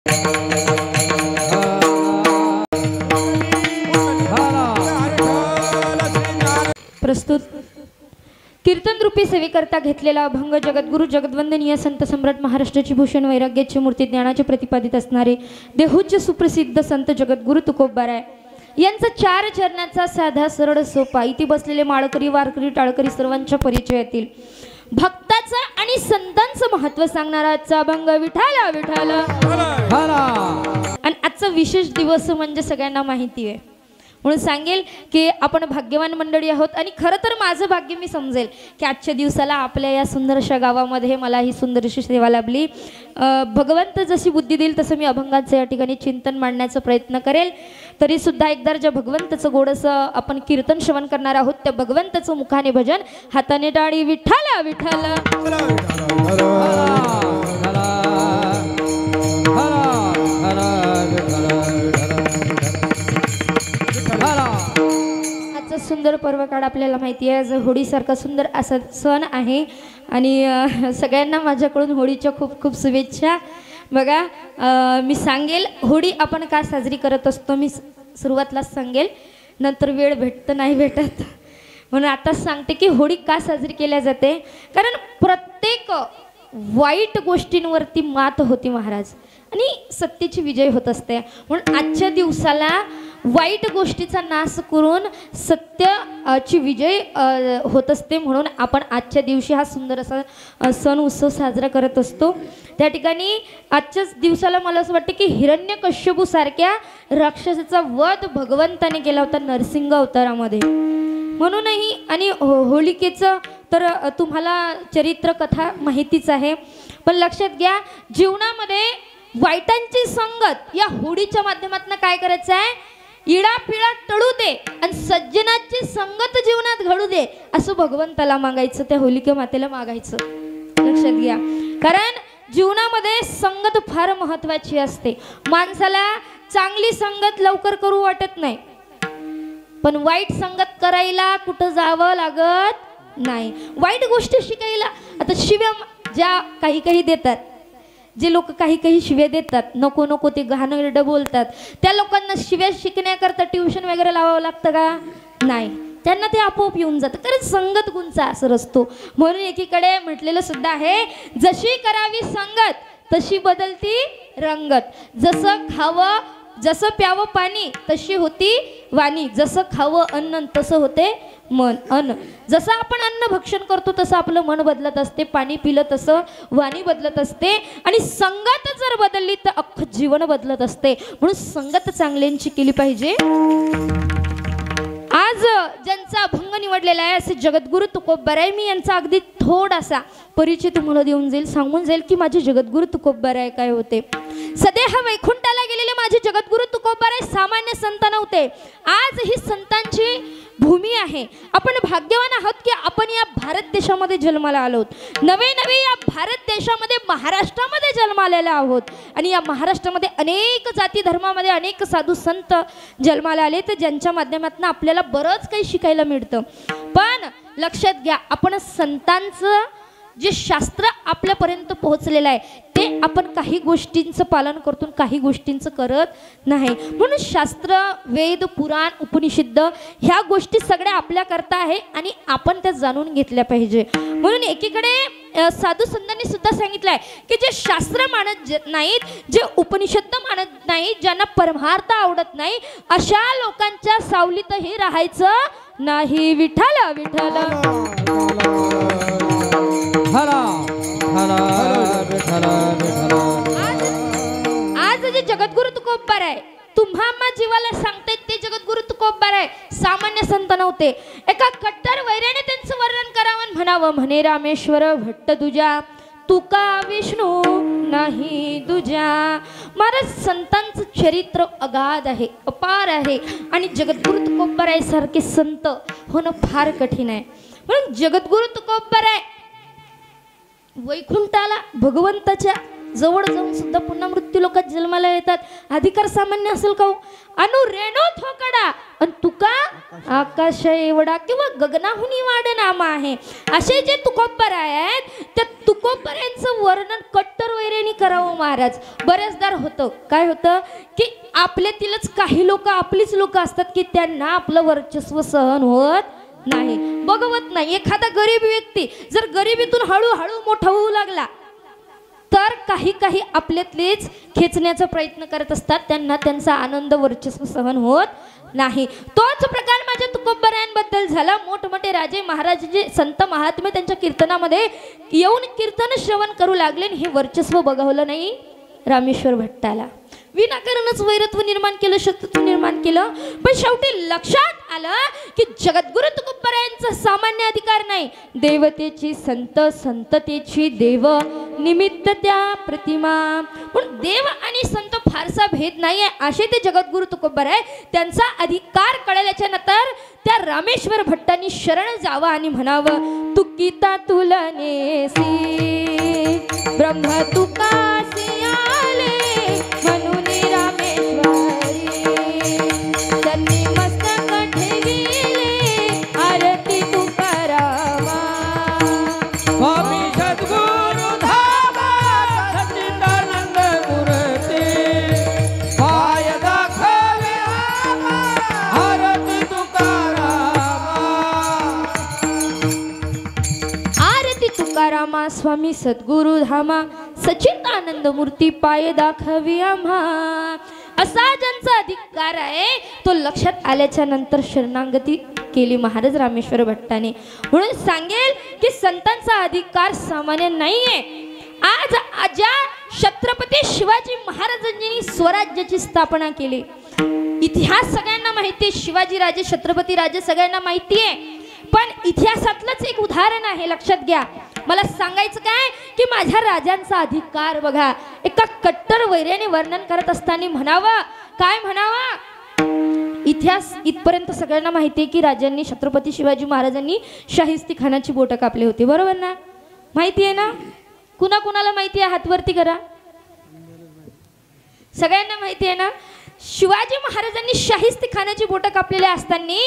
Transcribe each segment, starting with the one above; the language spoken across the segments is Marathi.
प्रस्तुत कीर्तन रूपी सेवेकरता घेतलेला अभंग जगद्गुरु जगद्वंदनीय संत सम्राट महाराष्ट्राची भूषण वैराग्याची मूर्ती ज्ञानाचे प्रतिपादित असणारे देहूचे सुप्रसिद्ध संत जगद्गुरु तुकोबाराय यांचा 4 चरणाचा साधा सरळ सोपा इथे बसलेले माळकरी वारकरी टाळकरी सर्वांच्या परिचयातील भक्ताचा आणि संतांचं महत्त्व सांगणारा आजचा अभंग विठाला विठाला आणि आजचा विशेष दिवस म्हणजे सगळ्यांना माहिती आहे म्हणून सांगेल की आपण भाग्यवान मंडळी आहोत आणि खरं तर माझं भाग्य मी समजेल की आजच्या दिवसाला आपल्या या सुंदरशा गावामध्ये मला ही सुंदरशी सेवा लाभली। भगवंत जशी बुद्धी देईल तसं मी अभंगाचं या ठिकाणी चिंतन मांडण्याचा प्रयत्न करेल। तरी सुद्धा एकदा ज्या भगवंताचं गोडसं आपण कीर्तन श्रवण करणार आहोत त्या भगवंताचं मुखाने भजन हाताने टाळी विठ्ठला विठ्ठला सुंदर पर्व काळ आपल्याला माहिती आहे आज होळीसारखा सुंदर असा सण आहे आणि सगळ्यांना माझ्याकडून होळीच्या खूप खूप शुभेच्छा। बघा मी सांगेल होळी आपण का साजरी करत असतो मी सुरुवातीलाच सांगेल नंतर वेळ भेटत नाही भेटत म्हणून आताच सांगते की होळी का साजरी केल्या जाते कारण प्रत्येक वाईट गोष्टींवरती मात होती महाराज आणि सत्याची विजय होत असते म्हणून आजच्या दिवसाला वाईट गोष्टीचा नाश करून सत्याची विजय होत असते म्हणून आपण आजच्या दिवशी हा सुंदर असा सण उत्सव साजरा करत असतो। त्या ठिकाणी आजच्याच दिवसाला मला असं वाटतं की हिरण्यकश्यपू सारख्या राक्षसाचा वध भगवंताने केला होता नरसिंह अवतारामध्ये म्हणूनही आणि होलिकेचं तर तुम्हाला चरित्र कथा माहितीच आहे पण लक्षात घ्या जीवनामध्ये वाईटांची संगत या होळीच्या माध्यमातून काय करायचं आहे इडा पिळा टळू दे आणि सज्जनाची संगत जीवनात घडू दे असं भगवंताला मागायचं त्या होलिका मातेला मागायचं लक्षात घ्या कारण जीवनामध्ये संगत फार महत्त्वाची असते माणसाला चांगली संगत लवकर करू वाटत नाही पण वाईट संगत करायला कुठं जावं लागत नाही वाईट गोष्टी शिकायला आता शिव्या ज्या काही देतात जे लोक काही शिव्या देतात नको नको ते घाणेरडं बोलतात त्या लोकांना शिव्या शिकण्याकरता ट्युशन वगैरे लावावं लागतं का नाही त्यांना ते आपोआप येऊन जातं कारण संगत गुणचा असर असतो म्हणून एकीकडे म्हटलेलं सुद्धा आहे जशी करावी संगत तशी बदलती रंगत जसं खावं जसं प्यावं पाणी तशी होती वाणी जसं खावं अन्न तसं होते मन अन्न जसं आपण अन्न भक्षण करतो तसं आपलं मन बदलत असते पाणी पिलं तसं वाणी बदलत असते आणि संगत जर बदलली तर अख्खं जीवन बदलत असते म्हणून संगत चांगल्यांची केली पाहिजे। आज ज्यांचा अभंग निवडलेला आहे असे जगद्गुरु तुकोबाराय मी यांचा अगदी थोडासा परिचय तुम्हाला देऊन जाईल सांगून जाईल की माझे जगद्गुरु तुकोबाराय काय होते। सदेह वैकुंठाला गेलेले माझे जगद्गुरु तुकोबाराय सामान्य संत नव्हते आज ही संतांची भूमी आहे आपण भाग्यवान आहोत की आपण या भारत देशामध्ये जन्माला आलोत नवे या भारत देशामध्ये महाराष्ट्रामध्ये जन्मालेला आहोत आणि या महाराष्ट्रामध्ये अनेक जाती धर्मामध्ये अनेक साधू संत जन्माला आले तर ज्यांच्या माध्यमातून आपल्याला बरंच काही शिकायला मिळतं पण लक्षात घ्या आपण संतांचं जे शास्त्र आपल्यापर्यंत पोहोचलेलं आहे ते आपण काही गोष्टींचं पालन करतो काही गोष्टींचं करत नाही म्हणून शास्त्र वेद पुराण उपनिषद ह्या गोष्टी सगळ्या आपल्या करता आहे आणि आपण त्या जाणून घेतल्या पाहिजे म्हणून एकीकडे साधू संतांनी सुद्धा सांगितलंय की जे शास्त्र मानत नाहीत जे उपनिषद मानत नाहीत ज्यांना परमार्थ आवडत नाही अशा लोकांच्या सावलीतही राहायचं नाही विठ्ठला विठ्ठला आज जे जगद्गुरु तुकोबाराय तुम्हा जीवाला सांगतायत ते जगद्गुरु तुकोबाराय सामान्य संत नव्हते एका कट्टर वैराने त्यांचं वर्णन करावं म्हणावं म्हणे रामेश्वर भट्ट तुझ्या तुका विष्णू नाही तुझ्या महाराज संतांचं चरित्र अगाध आहे अपार आहे आणि जगद्गुरु तुकोबाराय सारखे संत होणं फार कठीण आहे म्हणून जगद्गुरु तुकोबाराय वैकुंठाला भगवंताच्या जवळ जाऊन सुद्धा पुन्हा मृत्यू लोकात जन्माला येतात. अधिकार सामान्य असेल का? अनु रेणू थोकडा आणि तुका आकाश एवढा किंवा गगनाहुनी वाढ नाम आहे. असे जे तुकोबर आहेत त्या तुकोबर यांचं वर्णन कट्टर वैरेनी करावं महाराज. बरेचदा होतं काय होतं की आपल्यातीलच काही लोक आपलीच लोक असतात की त्यांना आपलं वर्चस्व सहन होत नाही, बघवत नाही. एखादा गरीब व्यक्ती जर गरिबीतून हळूहळू मोठा होऊ लागला तर काही काही आपल्यातलेच खेचण्याचा प्रयत्न करत असतात, त्यांना त्यांचा आनंद वर्चस्व सहन होत नाही. तोच प्रकार माझ्या तुकोबरायांबद्दल झाला. मोठमोठे राजे महाराज जे संत महात्मे त्यांच्या कीर्तनामध्ये येऊन कीर्तन श्रवण करू लागले. हे वर्चस्व बघवलं नाही रामेश्वर भट्टाला. विनाकारणच वैरत्व निर्माण केलं, शत्रुत्व निर्माण केलं. पण शेवटी लक्षात आलं की जगद्गुरु तुकोबरायांचा सामान्य अधिकार नाही, देवतेची संत संततेची देव निमित्त त्या प्रतिमा. पण देव आणि संत फारसा भेद नाही आहे असे ते जगद्गुरु तुकोबर आहे. त्यांचा अधिकार कळल्याच्या नंतर त्या रामेश्वर भट्टांनी शरण जावं आणि म्हणावं तुकिता तुलनेसी ब्रह्म तुकासी आले म्हणून रामेश्वरी त्यांनी मस्तक ठेविले आरती तुकारामा. स्वामी सद्गुरु धामा सच्चिदानंद मूर्ती पाय दाखवे आरती तुकारामा. आरती तुकारामा स्वामी सद्गुरु धामा सच्चिदानंद मूर्ती पाय दाखवी आम्हा. असा ज्यांचा अधिकार आहे तो लक्षात आल्याच्या नंतर शरणागती केली महाराज रामेश्वर भट्टाने. म्हणून सांगेल की संतांचा अधिकार सामान्य नाहीये. आज ज्या छत्रपती शिवाजी महाराजांनी स्वराज्याची स्थापना केली, इतिहास सगळ्यांना माहिती आहे. शिवाजी राजे छत्रपती राजे सगळ्यांना माहिती आहे. पण इतिहासातलंच एक उदाहरण आहे, लक्षात घ्या. मला सांगायचं काय की माझ्या राजांचा अधिकार बघा एका कट्टर वैर्याने वर्णन करत असताना म्हणावं काय म्हणावं. इतिहास इथपर्यंत सगळ्यांना माहिती आहे की राजांनी छत्रपती शिवाजी महाराजांनी शाहिस्ती खानाची बोटं कापले होते, बरोबर ना? माहिती आहे ना? कुणा कुणाला माहिती आहे हातवरती करा. सगळ्यांना माहिती आहे ना? शिवाजी महाराजांनी शाहिस्ती खानाची बोटं कापलेली असताना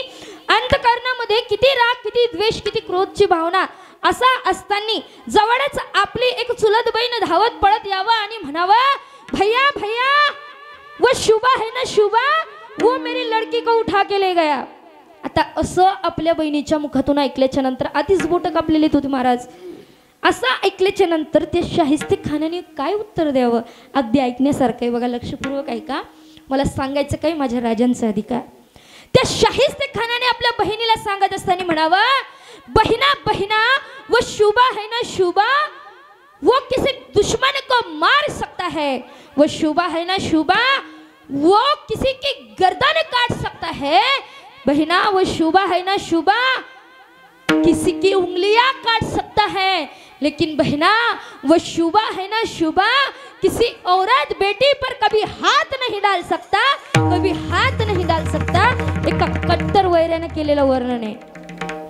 अंतःकरणामध्ये किती राग, किती द्वेष, किती क्रोधची भावना असा असताना जवळच आपली एक चुलत बहीण धावत पळत यावं आणि म्हणावं भैया भैया वो शुभा है ना शुभा, वो मेरी लड़की को उठा के ले गया. आता असं आपल्या बहिणीच्या मुखातून ऐकल्याच्या नंतर आधीच बोटं कापलेली होती महाराज. असं ऐकल्याच्या नंतर ते शाहिस्ते खानाने काय उत्तर द्यावं अगदी ऐकण्यासारखं आहे बघा. लक्षपूर्वक ऐका. मला सांगायचं काय माझ्या राजांचा अधिकार. त्या शाहिस्ते खानाने आपल्या बहिणीला सांगत असताना म्हणावं बहिना बहिना वो शुभा है ना शुभा, वो किसी दुश्मन को मार सकता है. वो शुभा है ना शुभा, वो किसी की गर्दन काट सकता है. बहिना वो शुभा है ना शुभा, किसी की उंगलियां काट सकता है. लेकिन बहना वो शुभा है ना शुभा, किसी औरत बेटी पर कभी हाथ नहीं डाल सकता, कभी हाथ नहीं डाल सकता. एका कट्टर वैर्याने केलेलं वर्णन आहे.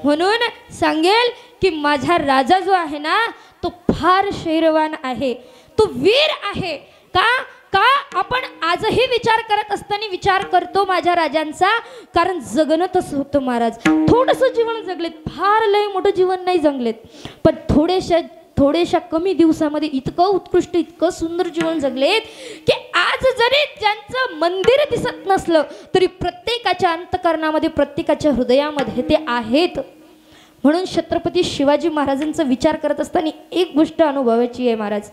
म्हणून सांगेल की माझा राजा जो आहे ना तो फार शैरवान आहे, तो वीर आहे. का का आपण आजही विचार करत असताना विचार करतो माझ्या राजांचा, कारण जगणं तसं होतं महाराज. थोडंसं जीवन जगलेत, फार लय मोठं जीवन नाही जगलेत, पण थोड्याशा कमी दिवसामध्ये इतकं उत्कृष्ट इतकं सुंदर जीवन जगलेत की आज जरी ज्यांचं मंदिर दिसत नसलं तरी प्रत्येकाच्या अंतःकरणामध्ये प्रत्येकाच्या हृदयामध्ये ते आहेत. म्हणून छत्रपती शिवाजी महाराजांचा विचार करत असताना एक गोष्ट अनुभवायची आहे महाराज.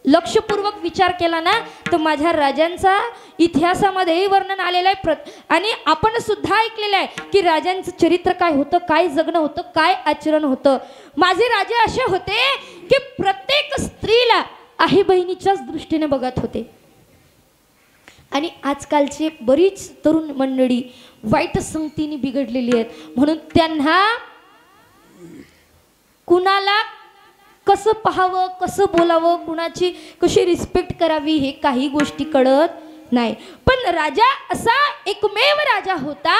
लक्षपूर्वक विचार केला ना तर माझ्या राजांचा इतिहासामध्येही वर्णन आलेलं आहे आणि आपण सुद्धा ऐकलेलं आहे की राजांचं चरित्र काय होतं, काय जगणं होतं, काय आचरण होतं. माझे राजे असे होते की प्रत्येक स्त्रीला आई बहिणीच्याच दृष्टीने बघत होते. आणि आजकालची बरीच तरुण मंडळी वाईट संगतीने बिघडलेली आहेत. म्हणून त्यांना कुणाला कसं पाहावं, कसं बोलावं, कुणाची कशी रिस्पेक्ट करावी हे काही गोष्टी कळत नाही. पण राजा असा एकमेव राजा होता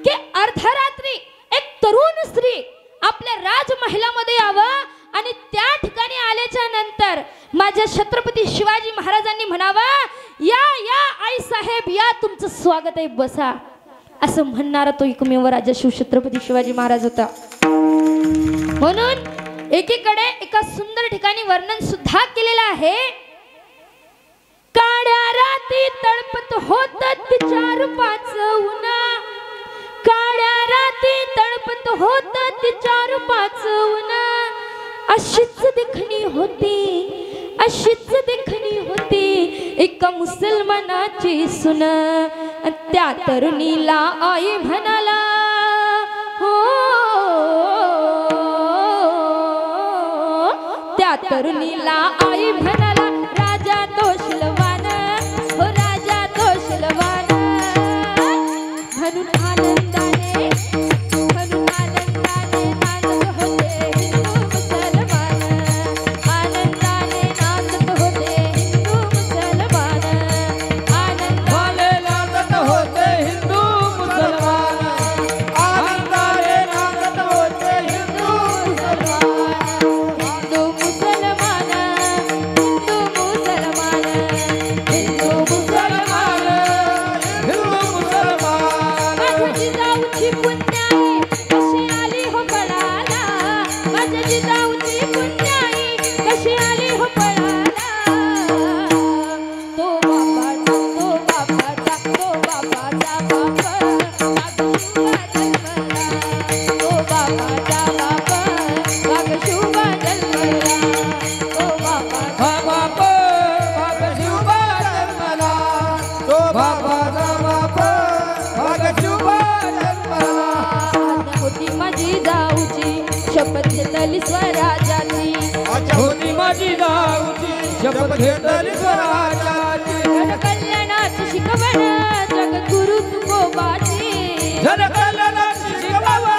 की अर्धरात्री एक तरुण स्त्री आपल्या राजमहलामध्ये यावं आणि त्या ठिकाणी आल्याच्या नंतर माझ्या छत्रपती शिवाजी महाराजांनी म्हणावा, या या आई साहेब या, तुमचं स्वागत आहे, बसा, असं म्हणणारा तो एकमेव राजा शिवछत्रपती शिवाजी महाराज होता. म्हणून एकीकडे एका सुंदर ठिकाणी वर्णन सुद्धा केलेलं आहे. काड्या राती तळपत होत तिच्या रूपाचं उन्हा, काड्या राती तळपत होत तिच्या रूपाचं उन्हा, अशीच देखणी होती, अशीच देखणी होती एका मुसलमानाची सुन. त्या तरुणीला आई म्हणाला, हो त्या तरुणीला आई म्हणाला, राजा तो शिलवान, हो राजा तो शिलवान. म्हणून आनंदाने, म्हणून आनंदाने नाचत होते हिंदू मुसलमान, आनंदाने नाचत होते हिंदू मुसलमान, आनंदाने नाचत होते हिंदू मुसलमान, आनंदाने नाचत होते हिंदू मुसलमान, हिंदू मुसलमान, हिंदू मुसलमान, हिंदू मुसलमान. हिंदू मुसलमान. माझ्या जिजाऊची पुण्याई कशी आली हो पळाला, माझ्या जिजाऊची पुण्याई कशी आली हो पळाला. तो बापाचा, तो बापाचा, तो बापाचा बाप, वाघ शिवबा जन्मला. तो बापाचा बाप, वाघ शिवबा जन्मला. तो बापाचा बाप, वाघ शिवबा जन्मला. होती माझी जाऊची शपथ घेतली स्वराजाची, होती माझी जाऊची शपथ घेतली स्वराजाची. कल्याणाची शिकवण जगद्गुरु तुकोबाची, जनकल्याणाची शिकवण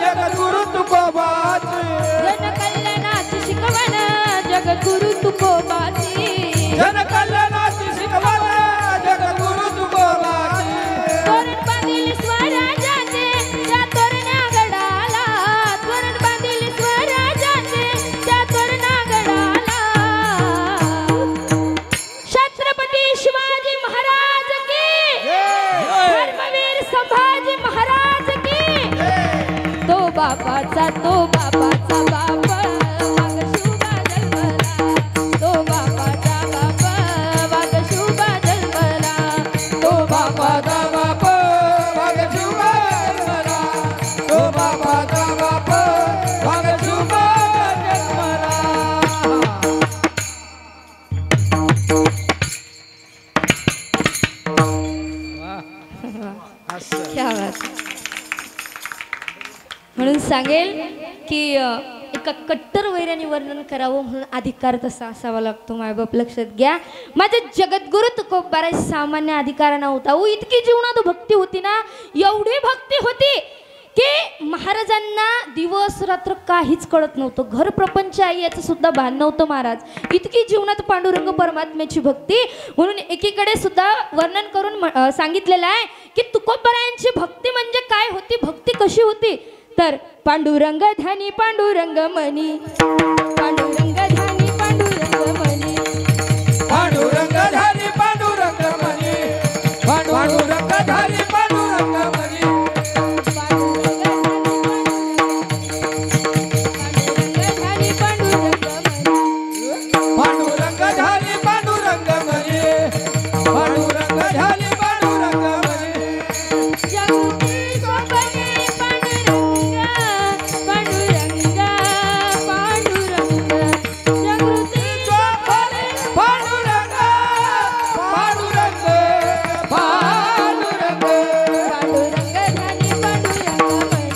जगद्गुरु तुकोबाची, जनकल्याणाची शिकवण जगद्गुरु तुकोबाची. जनकल्याणाची शिकवण जगद्गुरु तुकोबाची. तोरण बांधिले स्वराजाचे त्या तोरणा गडाला, तोरण बांधिले स्वराजाचे त्या तोरणा गडाला. छत्रपती शिवाजी महाराज की, धर्मवीर संभाजी महाराज की. तो बापाचा, तो बापाचा बाप, वाघ शिवबा जन्मला. तो बापाचा बाप, वाघ शिवबा जन्मला. तो बापाचा बाप, वाघ शिवबा जन्मला. तो बापाचा बाप, वाघ शिवबा जन्मला. क्या बात. म्हणून सांगेल की एका कट्टर वैराने वर्णन करावं म्हणून अधिकार तसा असावा लागतो. मायबाप लक्षात घ्या, माझ्या जगद्गुरु तुकोबाराय सामान्य अधिकार नव्हता. इतकी जीवनात भक्ती होती ना, एवढी भक्ती होती की महाराजांना दिवस रात्र काहीच कळत नव्हतं. घर प्रपंच आहे याचं सुद्धा भान नव्हतं महाराज. इतकी जीवनात पांडुरंग परमात्म्याची भक्ती. म्हणून एकीकडे सुद्धा वर्णन करून सांगितलेलं आहे की तुकोबारायांची भक्ती म्हणजे काय होती, भक्ती कशी होती तर पांडुरंग ध्यानी पांडुरंग मनी, पांडुरंग ध्यानी पांडुरंग मनी, पांडुरंग धारी पांडुरंग मनी, पांडुरंग धारी पांडुरंग मनी. पांडुरंग धारी पांडुरंग मनी, पांडुरंग धारी पांडुरंग मनी. जागृती सोबणे पांडुरंग, पांडुरंग, पांडुरंग. जागृती सोबणे पांडुरंग, पांडुरंग, पांडुरंग. पांडुरंग ध्यानी पांडुरंग मनी,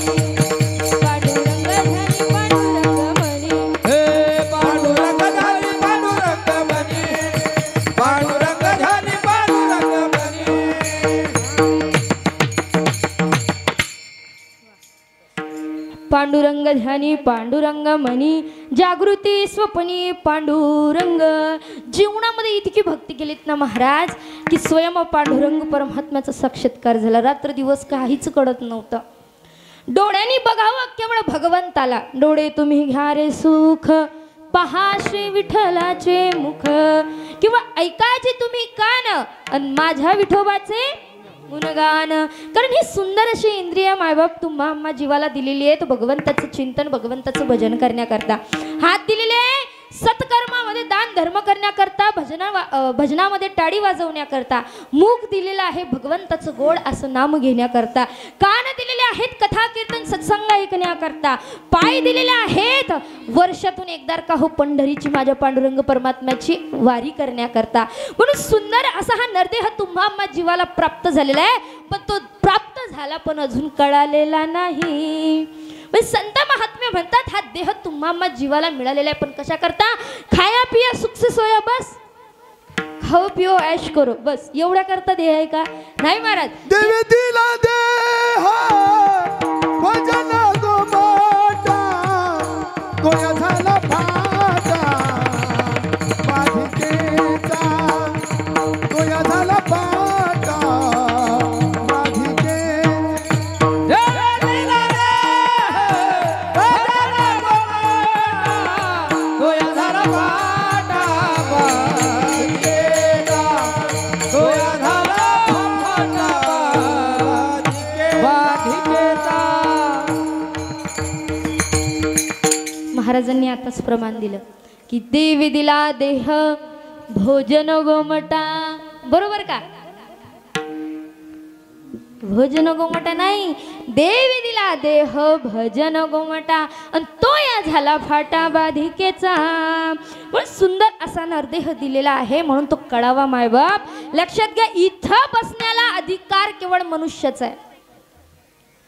पांडुरंग ध्यानी पांडुरंग मनी. हे पांडुरंग धारी पांडुरंग मनी, पांडुरंग धारी पांडुरंग मनी. पांडुरंग ध्यानी पांडुरंग मनी, जागृती स्वप्नी पांडुरंग. जीवनामध्ये इतकी भक्ती केलीत ना महाराज की स्वयं पांडुरंग परमात्म्याचा साक्षात्कार झाला. रात्र दिवस काहीच कळत नव्हतं. डोळ्यांनी बघावं केवळ भगवंताला, डोळे तुम्ही घ्या रे सुख पहा श्री विठ्ठलाचे मुख, किंवा ऐकायचे तुम्ही कान आणि माझ्या विठोबाचे गुणगान. कारण ही सुंदर अशी इंद्रिय मायबाप तुम्हा आम्हा जीवाला दिलेली आहेत भगवंताचं चिंतन, भगवंताचं भजन करण्याकरता. हात दिलेले आहे सत्कर्मामध्ये, दान धर्म करण्याकरता, भजनामध्ये टाळी वाजवण्याकरता. मुख दिलेलं आहे भगवंताचं गोड असं नाम घेण्याकरता. कान दिलेले आहेत कथा कीर्तन सत्संग ऐकण्याकरता. पाय दिलेले आहेत वर्षातून एकदा का हो पंढरीची माझ्या पांडुरंग परमात्म्याची वारी करण्याकरता. म्हणून सुंदर असा हा नरदेह तुम्हा आम्हा जीवाला प्राप्त झालेला आहे, पण तो प्राप्त झाला पण अजून कळालेला नाही. संत महात्म्य म्हणतात हा देह तुम्हा आम्हा जीवाला मिळालेला आहे, पण कशा करता? खाया पिया सुख से सोया बस, खाओ पिओ ऐश करो बस, एवढ्या करता देह आहे का? नाही महाराज. देवी दिला देह भजन गोमाता, गोया झाला फाटा बाधिकेचा, गोया झाला फाटा बाधिके. महाराजांनी आताच प्रमाण दिलं की देवी दिला देह भोजन गोमटा. बरोबर का? भोजन गोमटा नाही, देवी दिला देह भजन गोमटा आणि तो या झाला फाटा बाधिकेचा. पण सुंदर असा नरदेह दिलेला आहे म्हणून तो कळावा मायबाप. लक्षात घ्या, इथं बसण्याला अधिकार केवळ मनुष्याचा आहे.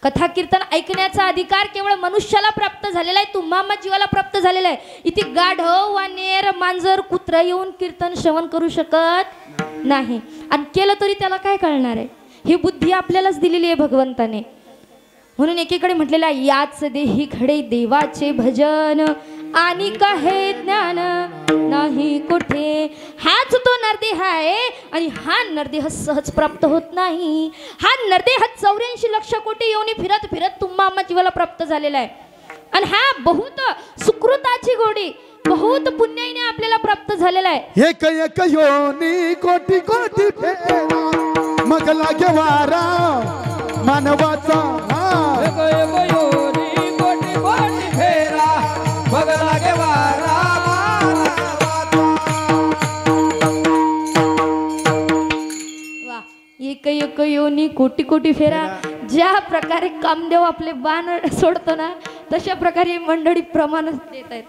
कथा कीर्तन ऐकण्याचा अधिकार केवळ मनुष्याला प्राप्त झालेला आहे, तुम्हा आम्हा जीवाला प्राप्त झालेला आहे. इथे गाढव वानेर मांजर कुत्रा येऊन कीर्तन श्रवण करू शकत नाही, आणि केलं तरी त्याला काय कळणार आहे? ही बुद्धी आपल्यालाच दिलेली आहे भगवंताने. म्हणून एकीकडे म्हटलेला याच देही घडे देवाचे भजन आणि काही ज्ञान नाही कुठे. हाच तो नरदेह आहे आणि हा नरदेह सहज प्राप्त होत नाही. हा नरदेह 84 लक्ष कोटी योनी फिरत फिरत तुम्हा आम्हा जीवाला प्राप्त झालेला आहे. आणि हा बहुत सुकृताची गोडी, बहुत पुण्याईने आपल्याला प्राप्त झालेला आहे. एक एक योनी कोटी कोटी फेरा मग लागे वारा मानवाचा. एक एक योनी कोटी कोटी फेरा मग लागे वारा मानवाचा. वा, एक एक योनी कोटी कोटी फेरा. ज्या प्रकारे कामदेव आपले बाण सोडतो ना, तशा प्रकारे मंडळी प्रमाण देत आहेत.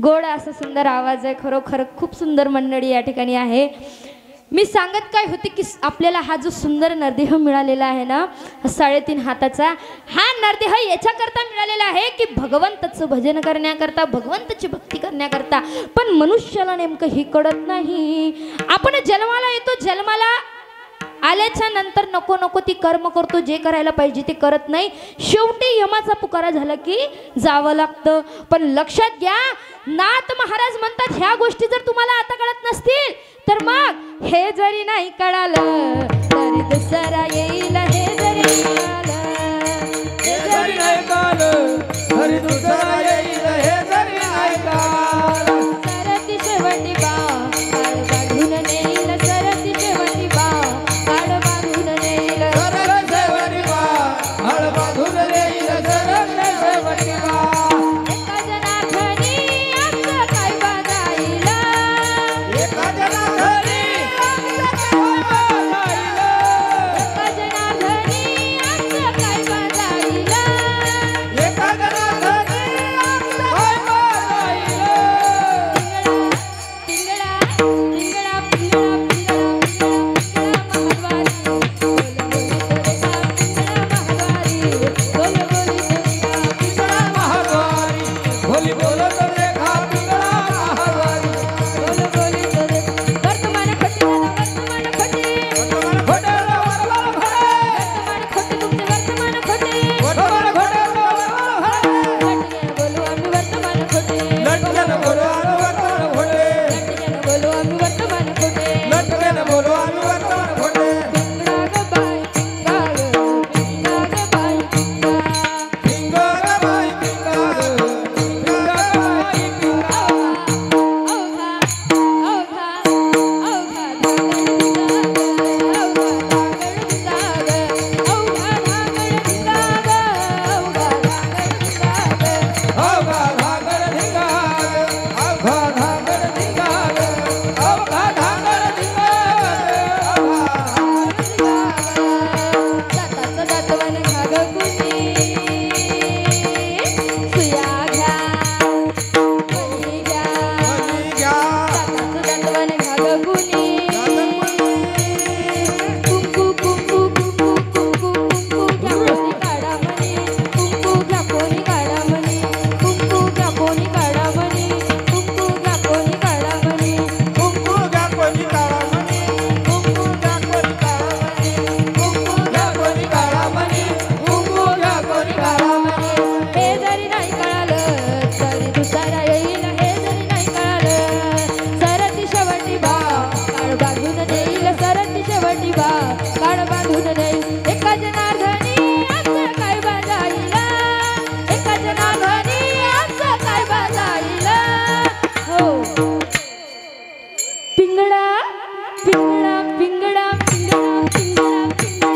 गोड असा सुंदर आवाज आहे, खरोखर खूप सुंदर मंडळी या ठिकाणी आहे. मी सांगत काय होते की आपल्याला हा जो सुंदर नरदेह मिळालेला आहे ना, 3.5 हाताचा, हा नरदेह याच्याकरता मिळालेला आहे की भगवंताचं भजन करण्याकरता, भगवंताची भक्ती करण्याकरता. पण मनुष्याला नेमकं ही कळत नाही. आपण जन्माला येतो, जन्माला आल्याच्या नंतर नको नको ती कर्म करतो, जे करायला पाहिजे ते करत नाही. शेवटी यमाचा पुकारा झाला की जावं लागतं. पण लक्षात घ्या, नाथ महाराज म्हणतात ह्या गोष्टी जर तुम्हाला आता कळत नसतील तर मग हे जरी नाही कळालं तरी दुसरा येईल. हे जरी हे जरी नाही कळालं तरी दुसरा येईल. हे जरी नाही कळालं सरती शेवटी बा काढून नेईल. सरती शेवटी बा बांधून नेईल. सरळ शेवटी बा हळ बांधून नेईल. सरळ शेवटी बा एका जनाखनी आमचं काय बघायला. एका जनाघरी आमचं काय बघायला. एका जनाखनी आमचं काय बघायला. एका जनाघरी बा काळ बांधून देईल एका जनार्दनी आमचं काय बाजाईला एका जनार्दनी आमचं काय बाजाईला हो पिंगळा पिंगळा पिंगळा पिंगळा पिंगळा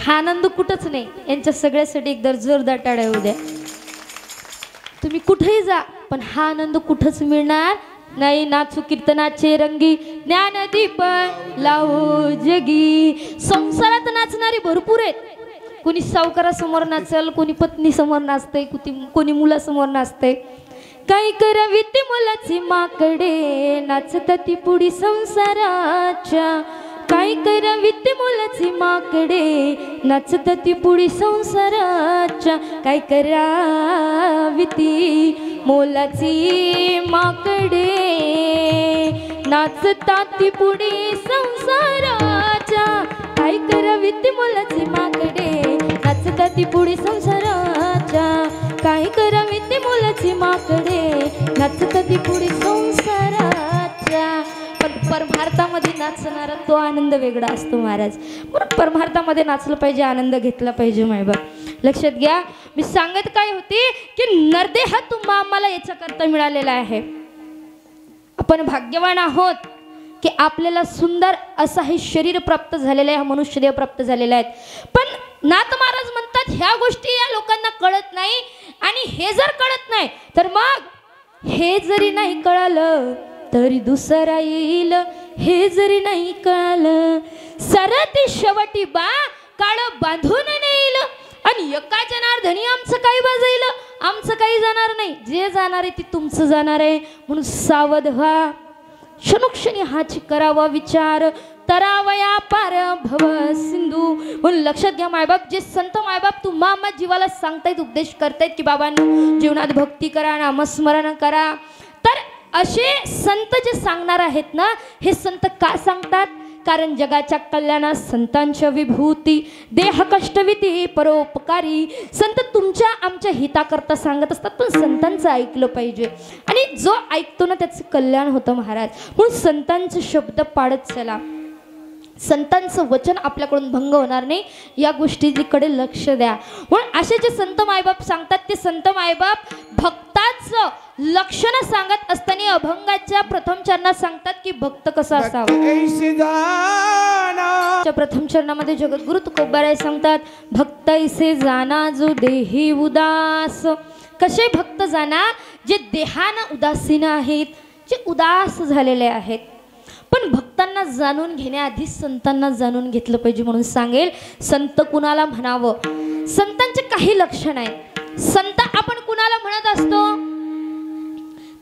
हा आनंद कुठंच नाही यांच्या सगळ्यासाठी एकदा जोरदार टाळ्या होऊ द्या तुम्ही कुठेही जा पण हा आनंद कुठंच मिळणार नाही नाचू कीर्तनाचे रंगी ज्ञानदीप लावू जगी संसारात नाचणारी भरपूर आहेत कोणी सावकारासमोर नाचल कोणी पत्नी समोर नाचते कोणी मुलासमोर नाचते काही करावी ती मुलाची माकडे नाचत ती पुढी संसाराच्या काय करावी ती मुलाची माकडे नाचत ती पुढी संसाराच्या काय करावी ती मुलाची माकडे नाचता ती पुढी संसाराच्या काय करावी ती मुलाची माकडे नाचता ती पुढी संसाराच्या काय करावी ती मुलाची माकडे नाचता ती पुढी संसाराच्या पण परमार्थामध्ये नाचणारा तो आनंद वेगळा असतो महाराज म्हणून परमार्थामध्ये नाचलं पाहिजे आनंद घेतला पाहिजे मायबाप लक्षात घ्या मी सांगत काय होते की नरदेह तुम्हा आम्हाला याच्याकरता मिळालेला आहे आपण भाग्यवान आहोत की आपल्याला सुंदर असं हे शरीर प्राप्त झालेलं आहे हा मनुष्यदेह प्राप्त झालेला आहे पण नाथ महाराज म्हणतात ह्या गोष्टी या लोकांना कळत नाही आणि हे जर कळत नाही तर मग हे जरी नाही कळालं तरी दुसरा येईल हे जरी नाही कळालं सरती शेवटी बा काळ बांधून नेईल आणि एका जनार्दनी आमचं काही बाजाईल आमचं काही जाणार नाही जे जाणार आहे ते तुमचं जाणार आहे म्हणून सावध व्हा क्षणोक्षणी हाची करावा विचार तरावया पार भव सिंधू म्हणून लक्षात घ्या मायबाप जे संत मायबाप तुम्हा आम्हा जीवाला सांगतायत उपदेश करतायत की बाबांनो जीवनात भक्ती करा नामस्मरण करा तर असे संत जे सांगणार आहेत ना हे संत का सांगतात कारण जगाच्या कल्याणात संतांच्या विभूती देह कष्टविधी परोपकारी संत तुमच्या आमच्या हिताकरता सांगत असतात पण संतांचं ऐकलं पाहिजे आणि जो ऐकतो ना त्याचं कल्याण होतं महाराज म्हणून संतांचे शब्द पाळत चला संतांचं वचन आपल्याकडून भंग होणार नाही या गोष्टीकडे लक्ष द्या म्हणून असे जे संत मायबाप सांगतात ते संत मायबाप भक्ताचं लक्षण सांगत असताना अभंगाच्या प्रथम चरणात सांगतात की भक्त कसा असावा प्रथम चरणामध्ये जगद्गुरु तुकोबाराय सांगतात भक्त ऐसे जाना जो देही उदास कसे भक्त जाना जे देहानं उदासीन आहेत जे उदास झालेले आहेत पण भक्तांना जाणून घेण्याआधी संतांना जाणून घेतलं पाहिजे म्हणून सांगेल संत कुणाला म्हणावं संतांचे काही लक्षण आहेत संत आपण कुणाला म्हणत असतो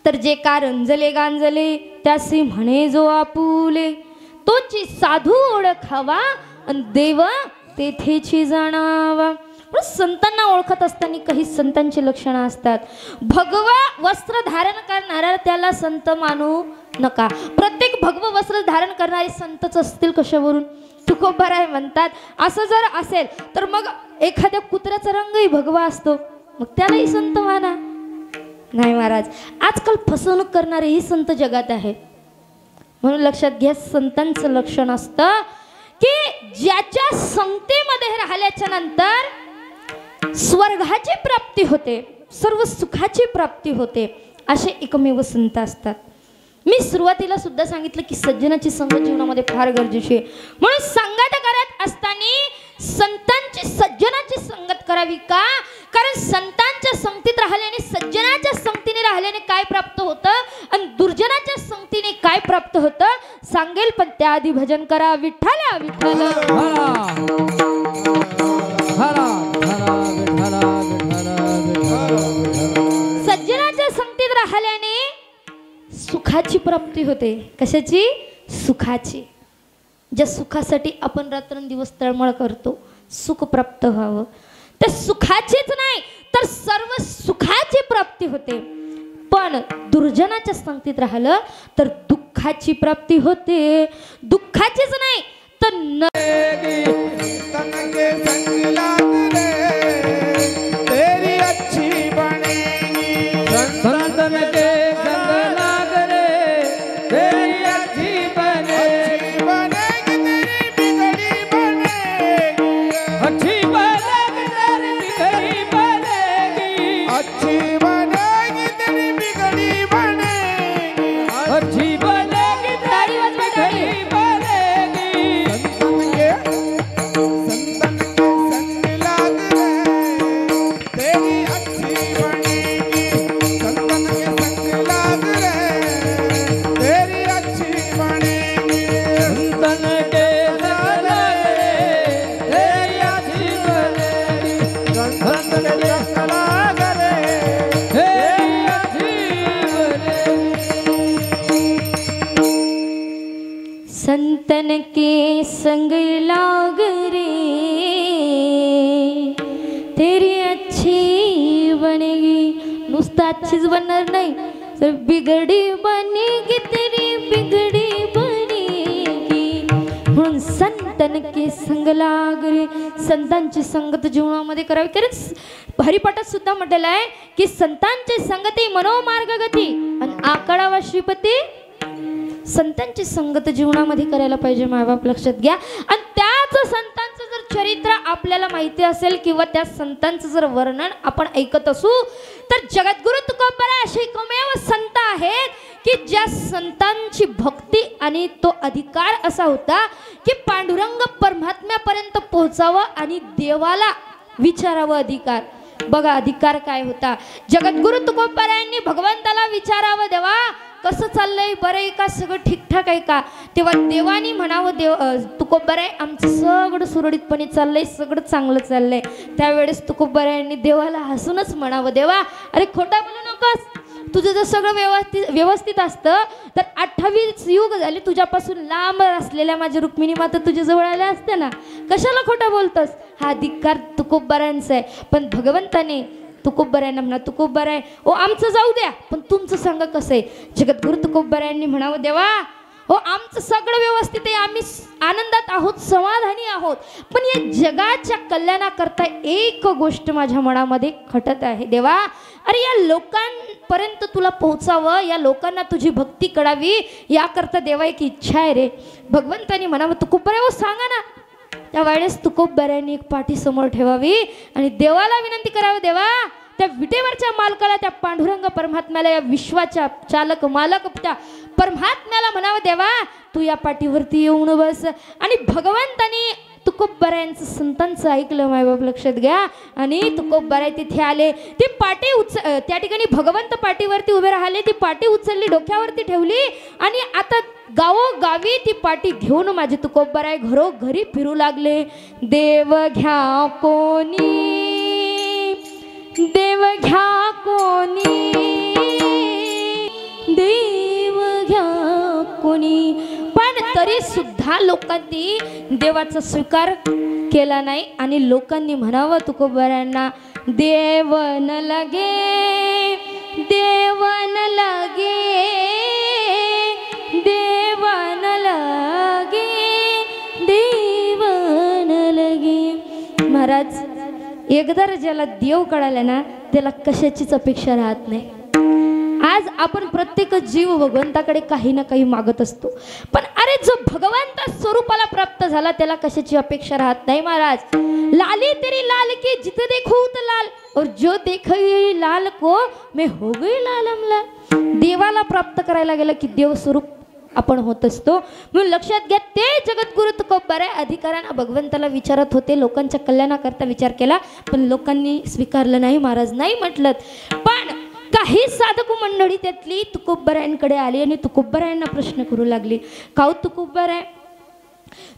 तर जे का रंजले गांजले त्यासी म्हणे जो आपुले तोची साधू ओळखावा आणि देव तेथेची जाणावा संतांना ओळखत असताना काही संतांची लक्षणं असतात भगवा वस्त्र धारण करणारा त्याला संत मानू नका प्रत्येक भगव वस्त्र धारण करणारे संतच असतील कशावरून तुकोबाराय म्हणतात असं जर असेल तर मग एखाद्या कुत्र्याचा रंगही भगवा असतो मग त्यालाही संत माना नाही महाराज आजकाल फसवणूक करणारेही संत जगात आहेत म्हणून लक्षात घ्या संतांचं लक्षण असतं की ज्याच्या संगतीमध्ये राहिल्याच्या नंतर स्वर्गाची प्राप्ती होते सर्व सुखाची प्राप्ती होते असे एकमेव संत असतात मी सुरुवातीला सुद्धा सांगितलं की सज्जनाची संगत जीवनामध्ये फार गरजेची आहे म्हणून संगत करत असताना संतांची सज्जनाची संगत करावी का कारण संतांच्या संगतीत राहिल्याने सज्जनाच्या संगतीने राहिल्याने काय प्राप्त होतं आणि दुर्जनाच्या संगतीने काय प्राप्त होतं सांगेल पण त्याआधी भजन करा विठ्ठला विठ्ठल प्राप्ती होते. कशाची? सुखाची. ज्या सुखासाठी आपण रात्रंदिवस तळमळ करतो, सुख प्राप्त व्हावं, त्या सुखाचीच नाही तर सर्व सुखाची प्राप्ती होते. पण दुर्जनाच्या संगतीत राहिलं तर दुःखाची प्राप्ती होते. दुःखाचीच नाही तर संतन के संग लाग रे तेरी अच्छी बनेगी. संतन के संग लाग रे तेरी अच्छी बनेगी. तेरी बिगड़ी बनेगी. अच्छी बनेगी तेरी बिगड़ी बनेगी. अच्छी बनेगी तेरी बिगड़ी बनेगी. अच्छी बनेगी तेरी बिगड़ी बनेगी. संतन के संग लाग रे तेरी अच्छी बनेगी. संतन के संग लाग रे तेरी अच्छी बनेगी. संतन के संग लाग रे तेरी अच्छी बनेगी. संतन के संग लाग रे तेरी अच्छी बनेगी. संतन के संग लाग रे तेरी अच्छी बनेगी. नुसतं अच्छीच बनणार नाही तर बिगडी बनेगी, तेरी बिगडी बनेगी. म्हणून संतन के संग लाग रे, संतांची संगत जीवनामध्ये करावी. कारण हरिपाठात सुद्धा म्हटलेलं आहे की संतांची संगती मनोमार्गगती आणि आकडावा श्रीपती. संतांची संगत जीवनामध्ये करायला पाहिजे मायबाप, लक्षात घ्या. आणि त्याच संतांचं जर चरित्र आपल्याला माहिती असेल किंवा त्या संतांचं जर वर्णन आपण ऐकत असू तर जगद्गुरु तुकोबराय असे एकमेव संत आहेत की ज्या संतांची भक्ती आणि तो अधिकार असा होता की पांडुरंग परमात्म्यापर्यंत पोहोचावं आणि देवाला विचारावं. अधिकार बघा, अधिकार काय होता. जगद्गुरु तुकोबरायांनी भगवंताला विचारावं, देवा कसं चाललंय, बरं आहे का, सगळं ठीकठाक आहे का. तेव्हा देवानी म्हणावं, देव तुकोबराय आमचं सगळं सुरळीतपणे चाललंय, सगळं चांगलं चाललंय. त्यावेळेस तुकोबरायांनी देवाला हसूनच म्हणावं, देवा अरे खोटा बोलू नकोस, तुझं जर सगळं व्यवस्थित असतं तर 28 युग झाले तुझ्यापासून लांब असलेल्या माझ्या रुक्मिणी माता तुझ्या जवळ आल्या असत्या ना, कशाला खोटं बोलतोस. हा अधिकार तुकोबरायांचा आहे. पण भगवंताने तुकोबरायांना म्हणा, तुकोबराय ओ आमचं जाऊ द्या पण तुमचं सांगा कसं आहे. जगद्गुरु तुकोबरायांनी म्हणावं, देवा हो आमचं सगळं व्यवस्थित आहे, आम्ही आनंदात आहोत, समाधानी आहोत. पण या जगाच्या कल्याणाकरता एक गोष्ट माझ्या मनामध्ये खटत आहे. देवा अरे या लोकांपर्यंत तुला पोहोचावं, या लोकांना तुझी भक्ती कळावी, याकरता देवा एक इच्छा आहे रे. भगवंतानी म्हणावं, तुकोबराय हो सांगा ना. त्यावेळेस तुकोबरायांनी एक पाठी समोर ठेवावी आणि देवाला विनंती करावी, देवा त्या विटेवरच्या मालकाला, त्या पांडुरंग परमात्म्याला, या विश्वाच्या चालक मालक त्या परमात्म्याला म्हणावं, देवा तू या पाठीवरती येऊन बस. आणि भगवंतानी तुकोबरायांचं संतांचं ऐकलं मायबाप, लक्षात घ्या. आणि तुकोबराय तिथे आले. ती पाठी त्या ठिकाणी भगवंत पाठीवरती उभे राहिले. ती पाठी उचलली, डोक्यावरती ठेवली आणि आता गावोगावी ती पाठी घेऊन माझे तुकोबराय घरोघरी फिरू लागले. देव घ्या कोणी, देव घ्या कोणी, देव घ्या कोणी. पण तरी सुद्धा लोकांनी देवाचा स्वीकार केला नाही. आणि लोकांनी म्हणावं तुकोबरायांना, देव न लगे, देव न लगे, देव न लगे, देव न लगे. महाराज एकदा ज्याला देव कळाला ना त्याला कशाचीच अपेक्षा राहत नाही. आज आपण प्रत्येक जीव भगवंताकडे काही ना काही मागत असतो, पण अरे जो भगवंत स्वरूपाला प्राप्त झाला त्याला कशाची अपेक्षा राहत नाही. महाराज लाली तेरी लाल की जित देखो तो लाल और जो देखी लाल को मैं हो गई लालमला. देवाला प्राप्त करायला गेलं की देव स्वरूप आपण होत असतो. म्हणून लक्षात घ्या, ते जगद्गुरु तुकोबराय अधिकारांना भगवंताला विचारत होते, लोकांच्या कल्याणाकरता विचार केला, पण लोकांनी स्वीकारलं नाही. महाराज नाही म्हटलं. पण काही साधक मंडळी त्यातली तुकोबरायांकडे आली आणि तुकोबरायांना प्रश्न करू लागली, काऊ तुकोबराय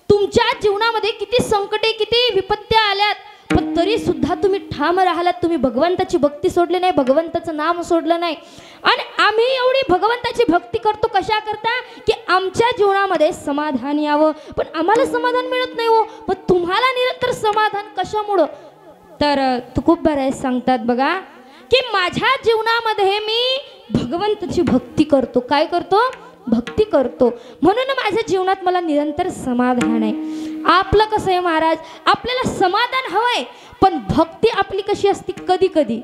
तुमच्या जीवनामध्ये किती संकटे किती विपत्त्या आल्यात, पण तरी सुद्धा तुम्ही ठाम राहिलात, तुम्ही भगवंताची भक्ती सोडली नाही, भगवंताचं नाम सोडलं नाही. आणि आम्ही एवढी भगवंताची भक्ती करतो कशा करता की आमच्या जीवनामध्ये समाधान यावं, पण आम्हाला समाधान मिळत नाही हो. पण तुम्हाला निरंतर समाधान कशामुळं? तर तुकोबाराय सांगतात बघा की माझ्या जीवनामध्ये मी भगवंताची भक्ती करतो. काय करतो? भक्ती करतो, म्हणून माझ्या जीवनात मला निरंतर समाधान आहे. आपलं कसं आहे महाराज, आपल्याला समाधान हवंय, पण भक्ती आपली कशी असते कधी कधी,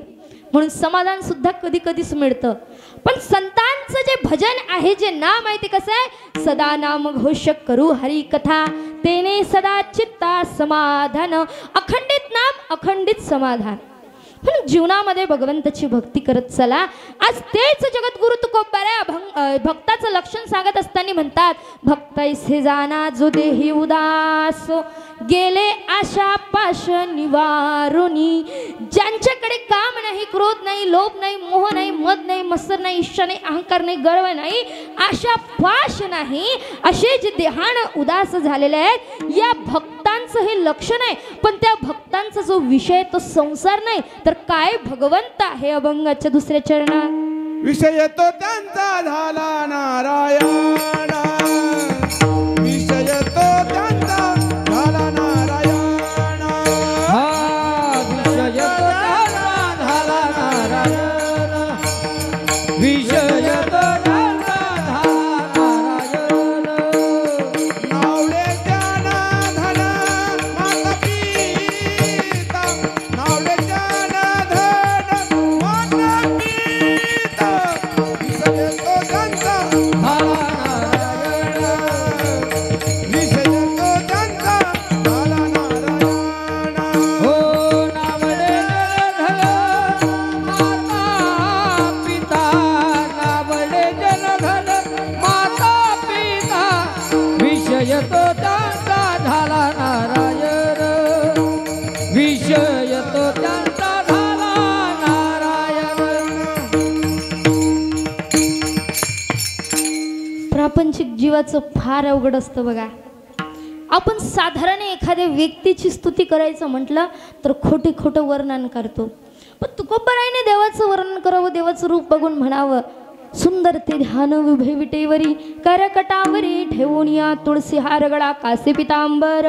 म्हणून समाधान सुद्धा कधी कधीच मिळतं. पण संतांचं जे भजन आहे, जे नाम आहे, ते कसं आहे? सदा नाम घोष करू हरी कथा, तेने सदा चित्ता समाधान. अखंडित नाम, अखंडित समाधान. म्हणून जीवनामध्ये भगवंताची भक्ती करत चला. आज तेच जगद्गुरु तुकोबाराय भक्ताचं लक्षण सांगत असताना म्हणतात, भक्तैसे जाना जो देही उदास, गेले आशा पाश निवारुनी. ज्यांच्याकडे काम नाही, क्रोध नाही, लोभ नाही, मोह नाही, मद नाही, मत्सर नाही, इच्छा नाही, अहंकार नाही, गर्व नाही, आशा पाश नाही, असे जे देहान उदास झालेले आहेत, या भक्तांचं हे लक्षण आहे. पण त्या भक्तांचा जो विषय तो संसार नाही, तर काय भगवंत आहे. अभंगाच्या दुसऱ्या चरणात विषय तो त्यांचा झाला नारायण, विषय तो त्यांचा झाला नारायण. हा विषय तो त्यांचा झाला नारायण, विषय तो त्यांचा झाला नारायण. नावले ज्ञान धन माता पिता, नावले ज्ञान धन माता पिता, विषय तो त्यांचा झाला नारायण, विषय तो त्यांचा झाला नारायण. हो नावले जनधन माता पिता, नावले जनधन माता पिता, विषय तो त्यांचा झाला नारायण, विषय तो त्यांचा झाला नारायण. प्रापंचिक जीवाचं फार अवघड असतं बघा. आपण साधारण एखाद्या व्यक्तीची स्तुती करायचं म्हटलं तर खोटे खोटं वर्णन करतो. पण तुकोबारायने देवाचं वर्णन करावं, देवाचं रूप बघून म्हणावं, सुंदर ते ध्यान उभे विटेवरी, करकटावरी ठेवून या तुळसी हार गळा कासे पितांबर,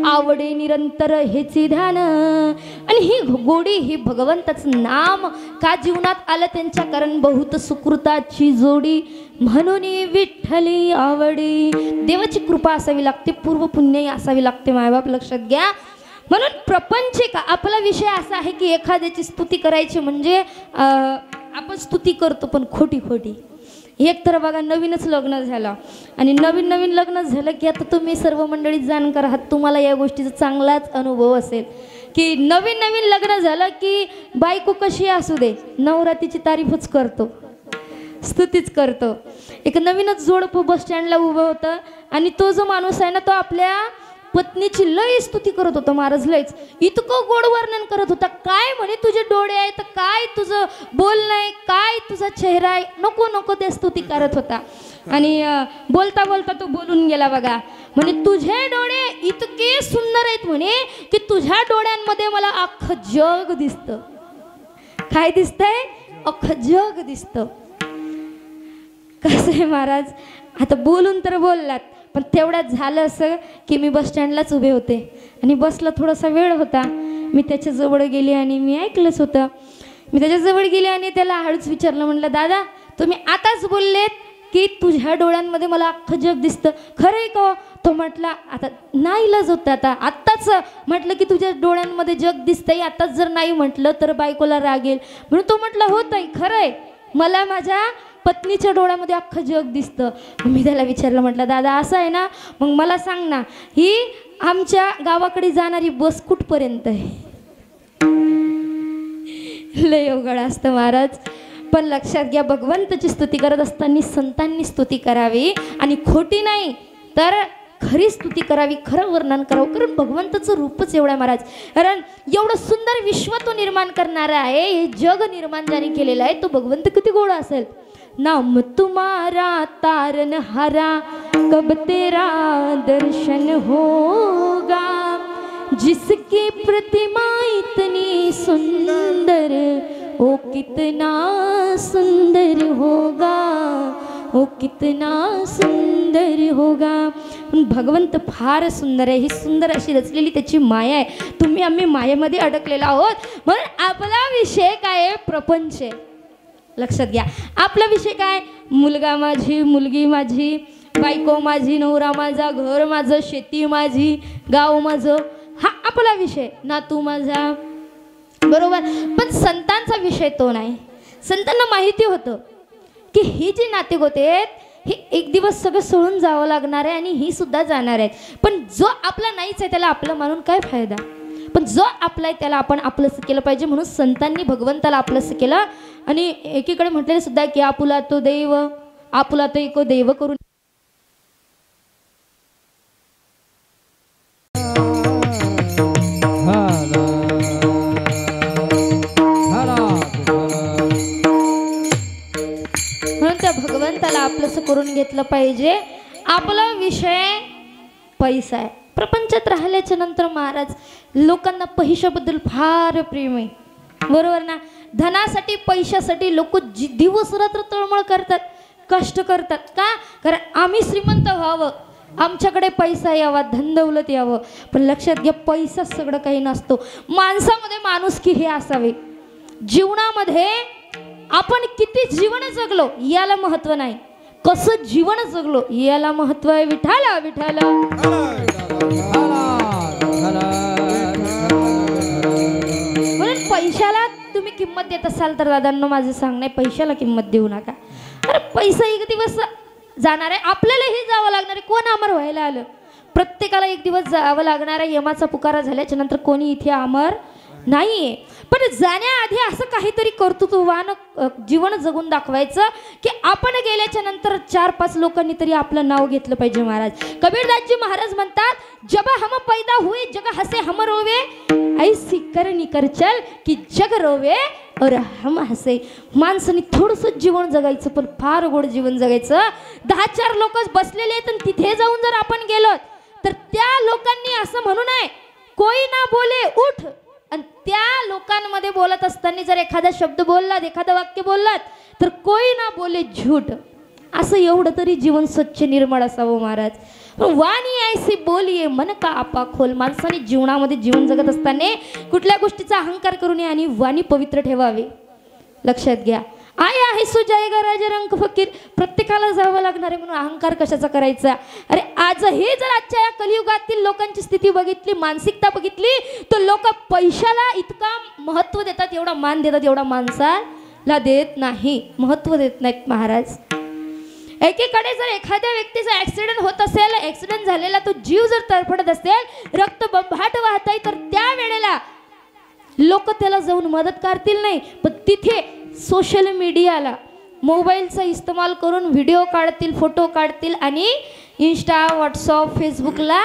आवडे निरंतर हेची ध्यान. आणि ही गोडी, ही भगवंताचं नाम का जीवनात आलं त्यांच्या, कारण बहुत सुकृताची जोडी, म्हणून विठ्ठली आवडी. देवाची कृपा असावी लागते, पूर्व पुण्य असावी लागते, मायबाप लक्षात घ्या. म्हणून प्रपंचिक आपला विषय असा आहे की एखाद्याची स्तुती करायची म्हणजे आपण स्तुती करतो पण खोटी खोटी. एक तर बघा, नवीनच लग्न झालं आणि नवीन नवीन लग्न झालं की आता तुम्ही सर्व मंडळीत जाणकार आहात, तुम्हाला या गोष्टीचा चांगलाच अनुभव असेल की नवीन नवीन लग्न झालं की बायको कशी असू दे, नवरा तिची तारीफच करतो, स्तुतीच करतो. एक नवीनच जोडपं बस स्टँडला उभं होतं आणि तो जो माणूस आहे ना, तो आपल्या पत्नीची लय स्तुती करत होता. महाराज लयच इतकं गोड वर्णन करत होता. काय म्हणे तुझे डोळे आहेत, काय तुझं बोलणं आहे, काय तुझा चेहरा आहे, नको नको ते स्तुती करत होता. आणि बोलता बोलता तो बोलून गेला बघा, म्हणे तुझे डोळे इतके सुंदर आहेत म्हणे की तुझ्या डोळ्यांमध्ये मला अख्खं जग दिसतं. काय दिसतंय? अख्खं जग दिसतं. कसं आहे महाराज, आता बोलून तर बोललात, पण तेवढ्यात झालं असं की मी बस स्टँडलाच उभे होते आणि बसला थोडासा वेळ होता. मी त्याच्याजवळ गेले आणि मी ऐकलंच होतं. मी त्याच्याजवळ गेले आणि त्याला हळूच विचारलं, म्हटलं दादा तुम्ही आताच बोललेत की तुझ्या डोळ्यांमध्ये मला अख्खं जग दिसतं, खरं आहे का? तो म्हटला आता नाईलाज होतं, आत्ताच म्हटलं की तुझ्या डोळ्यांमध्ये जग दिसतंय, आताच जर नाही म्हटलं तर बायकोला रागेल. म्हणून तो म्हटला हो ताई खरं आहे, मला माझ्या पत्नीच्या डोळ्यामध्ये अख्खं जग दिसतं. मी त्याला विचारलं, म्हटलं दादा असं आहे ना, मग मला सांग ना, ही आमच्या गावाकडे जाणारी बस कुठपर्यंत आहे? लय अवघड असतं महाराज. पण लक्षात घ्या, भगवंताची स्तुती करत असताना संतांनी स्तुती करावी आणि खोटी नाही तर खरी स्तुती करावी, खरं वर्णन करावं, कारण भगवंताचं रूपच एवढं आहे महाराज. कारण एवढं सुंदर विश्व तो निर्माण करणारा आहे, हे जग निर्माण ज्याने केलेलं आहे तो भगवंत किती गोड असेल. नाम तुम्हारा तारनहारा कब तेरा दर्शन होगा, जिसकी प्रतिमा इतनी सुंदर, ओ कितना सुंदर होगा, ओ कितना सुंदर होगा. भगवंत फार सुंदर आहे. ही सुंदर अशी रचलेली त्याची माया आहे. तुम्ही आम्ही मायेमध्ये अडकलेलो आहोत. म्हणून आपला विषय काय आहे? प्रपंच आहे. लक्षात घ्या. आपला विषय काय? मुलगा माझी, मुलगी माझी, बायको माझी, नवरा माझा, घर माझं, शेती माझी, गाव माझं, हा आपला विषय. नातू माझा, बरोबर. पण संतांचा विषय तो नाही. संतांना माहिती होतं की ही जी नाते होते हे एक दिवस सगळं सोडून जावं लागणार आहे आणि ही सुद्धा जाणार आहेत. पण जो आपला नाहीच आहे त्याला आपलं मानून काय फायदा. पण जो आपला आहे त्याला आपण आपलंसं केलं पाहिजे. म्हणून संतांनी भगवंताला आपलंसं केलं. आणि एकीकडे म्हटलेलं सुद्धा की आपुला तो देव, आपुला तो एको देव करून. म्हणून त्या भगवंताला आपलंसं करून घेतलं पाहिजे. आपला विषय पैसा आहे. प्रपंचात राहिल्याच्या नंतर महाराज लोकांना पैशाबद्दल फार प्रेम आहे. बरोबर ना. धनासाठी पैशासाठी लोक दिवस रात्र तळमळ करतात, कष्ट करतात. का? कारण आम्ही श्रीमंत व्हावं, आमच्याकडे पैसा यावा, धनदौलत यावं. पण लक्षात घ्या पैसा सगळं काही नसतो. माणसामध्ये माणुसकी हे असावे. जीवनामध्ये आपण किती जीवन जगलो याला महत्व नाही, कसं जीवन जगलो याला महत्व आहे. विठाला विठाला. म्हणून पैशाला तुम्ही किंमत देत असाल तर दादांनो माझं सांगणं, पैशाला किंमत देऊ नका. अरे पैसा एक दिवस जाणार आहे. आपल्यालाही जावं लागणार आहे. कोण अमर व्हायला आलं? प्रत्येकाला एक दिवस जावं लागणार आहे. यमाचा पुकारा झाल्याच्या नंतर कोणी इथे अमर नाहीये. पण जाण्याआधी असं काहीतरी कर्तृत्ववान जीवन जगून दाखवायचं की आपण गेल्याच्या नंतर 4-5 लोकांनी तरी आपलं नाव घेतलं पाहिजे. महाराज कबीरदासजी महाराज म्हणतात, जब हम पैदा हुए जग हसे हम रोवे, ऐसी करनी कर चल की जग रोवे और हम हसे. माणसाने थोडंसं जीवन जगायचं पण फार गोड जीवन जगायचं. 10-4 लोक बसलेले आहेत आणि तिथे जाऊन जर आपण गेलो तर त्या लोकांनी असं म्हणू नये कोई ना बोले उठ. आणि त्या लोकांमध्ये बोलत असताना जर एखादा शब्द बोललात, एखादं वाक्य बोललात तर कोई ना बोले झूठ. असं एवढं तरी जीवन स्वच्छ निर्मळ असावं महाराज. वाणी ऐसी बोलिये मन का आपा खोल. माणसाने जीवनामध्ये जीवन जगत असताना कुठल्या गोष्टीचा अहंकार करू नये आणि वाणी पवित्र ठेवावे. लक्षात घ्या. आय आहे सुजायगा राजा रंग फकीर. प्रत्येकाला जावं लागणार आहे म्हणून अहंकार कशाचा करायचा. अरे आजही जर आजच्या या कलियुगातील लोकांची स्थिती बघितली, मानसिकता बघितली तर लोक पैशाला इतका महत्त्व देतात, एवढा मान देतात, एवढा माणसाला देत नाही, महत्त्व देत नाहीत महाराज. एकीकडे जर एखाद्या व्यक्तीचा ॲक्सिडेंट होत असेल, ॲक्सिडेंट झालेला तो जीव जर तडफडत असेल, रक्त बंबाट वाहत आहे, तर त्या वेळेला लोक त्याला जाऊन मदत करतील नाही. पण तिथे सोशल मीडियाला मोबाईलचा इस्तेमाल करून व्हिडिओ काढतील, फोटो काढतील आणि इंस्टा, व्हॉट्सअप, फेसबुकला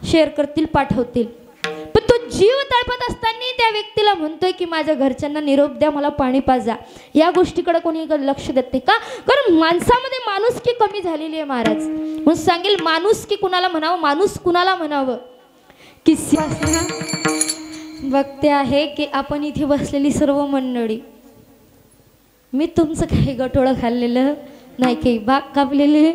शेअर करतील, पाठवतील. पण तो जीव तळपत असताना त्या व्यक्तीला म्हणतोय की माझ्या घरच्यांना निरोप द्या, मला पाणी पाजा. या गोष्टीकडे कोणी लक्ष देत नाही. का? कारण माणसामध्ये माणुसकी कमी झालेली आहे महाराज. म्हणून सांगेल माणुसकी कुणाला म्हणावं, माणूस कुणाला म्हणावं. की बघते आहे की आपण इथे बसलेली सर्व मंडळी, मी तुमचं काही गटोळं खाल्लेलं नाही, काही बाग कापलेले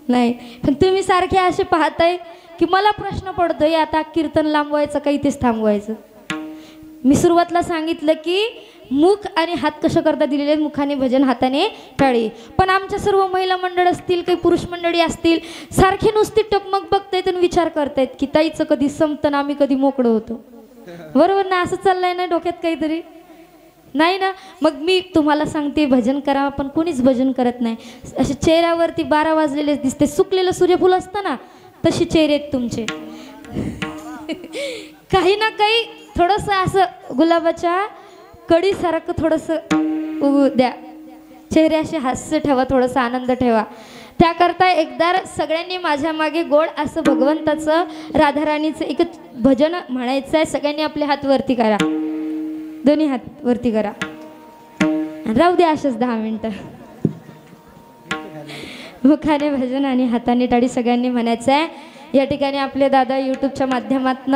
नाही, पण तुम्ही सारखे असे पाहताय की मला प्रश्न पडतोय आता कीर्तन लांबवायचं का इथेच थांबवायचं. मी सुरुवातीला सांगितलं की मुख आणि हात कसं करता दिलेले, मुखाने भजन, हाताने टाळी. पण आमच्या सर्व महिला मंडळ असतील, काही पुरुष मंडळी असतील, सारखे नुसती टकमक बघतायत आणि विचार करतायत की ताईचं कधी संपतं, आम्ही कधी मोकळं होतो. बरोबर ना? असं चाललंय ना डोक्यात काहीतरी, नाही ना? मग मी तुम्हाला सांगते भजन करा, पण कोणीच भजन करत नाही. असे चेहऱ्यावरती 12 वाजलेले दिसते, सुकलेलं सूर्यफूल असतं ना तसे चेहरे आहेत तुमचे. काही ना काही थोडंसं असं गुलाबाच्या कडीसारखं थोडंसं उगू द्या. चेहरे असे हास्य ठेवा, थोडंसं आनंद ठेवा. त्याकरता एकदा सगळ्यांनी माझ्या मागे गोड असं भगवंताचं, राधाराणीचं एक भजन म्हणायचं आहे. सगळ्यांनी आपले हात वरती करा, दोन्ही हात वरती करा, राहू द्या अशाच 10 मिनिटं. मुखाने भजन आणि हाताने टाळी सगळ्यांनी म्हणायचं आहे. या ठिकाणी आपले दादा यूट्यूबच्या माध्यमातून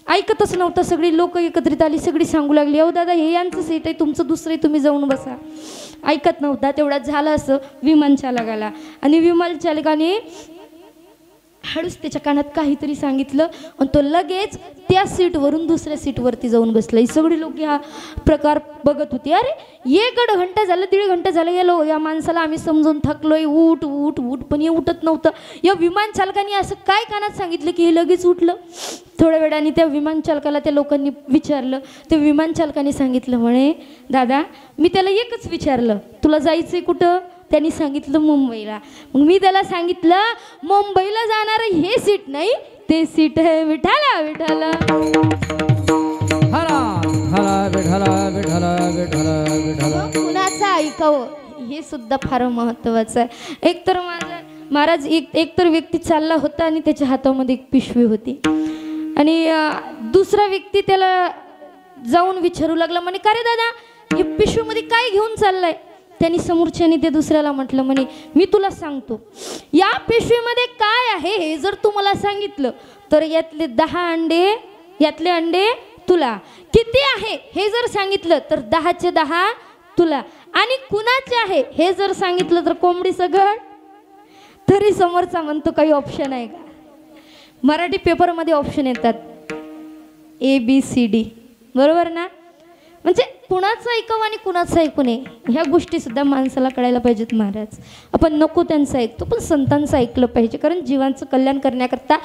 ऐकतच नव्हतं. सगळी लोक एकत्रित आली, सगळी सांगू लागली, अहो दादा हे यांचं सीट आहे, तुमचं दुसरं आहे, तुम्ही जाऊन बसा. ऐकत नव्हता. तेवढ्यात झालं असं, विमान चालक आला आणि विमान चालकाने हळूच त्याच्या कानात काहीतरी सांगितलं आणि तो लगेच त्या सीटवरून दुसऱ्या सीटवरती जाऊन बसला. ही सगळी लोक हा प्रकार बघत होती. अरे 1 घंटा झालं, 1.5 घंटा झालं, गेलो या माणसाला आम्ही समजून थकलोय, उठ उठ उठ, पण हे उठत नव्हतं. या विमान चालकाने असं काय कानात सांगितलं की हे लगेच उठलं. थोड्या वेळाने त्या विमान चालकाला त्या लोकांनी विचारलं. त्या विमान चालकाने सांगितलं, म्हणे दादा मी त्याला एकच विचारलं, तुला जायचंय कुठं? त्यांनी सांगितलं मुंबईला. मग मी त्याला सांगितलं मुंबईला जाणारं हे सीट नाही, ते सीट आहे विठाला विठाला. हरा हरा विठाला विठाला विठाला विठाला. कुणाचं ऐकावं हे सुद्धा फार महत्त्वाचं आहे. एकतर महाराज एकतर व्यक्ती चालला होता आणि त्याच्या हातामध्ये एक पिशवी होती आणि दुसरा व्यक्ती त्याला जाऊन विचारू लागला, म्हणे का रे दादा हे पिशवीमध्ये काय घेऊन चाललाय? त्यांनी समोरच्याने ते दुसऱ्याला म्हटलं, म्हणे मी तुला सांगतो, या पिशवीमध्ये काय आहे हे जर तू मला सांगितलं तर यातले 10 अंडे, यातले अंडे तुला. किती आहे हे जर सांगितलं तर 10चे 10 तुला. आणि कुणाचे आहे हे जर सांगितलं तर कोंबडी सगळ. तरी समोरचा म्हणतो काही ऑप्शन आहे का? मराठी पेपरमध्ये ऑप्शन येतात ABCD, बरोबर ना? म्हणजे कुणाचं ऐकावं आणि कुणाचं ऐकू नये ह्या गोष्टी सुद्धा माणसाला कळायला पाहिजेत महाराज. आपण नको त्यांचं ऐकतो, पण संतांचं ऐकलं पाहिजे, कारण जीवांचं कल्याण करण्याकरता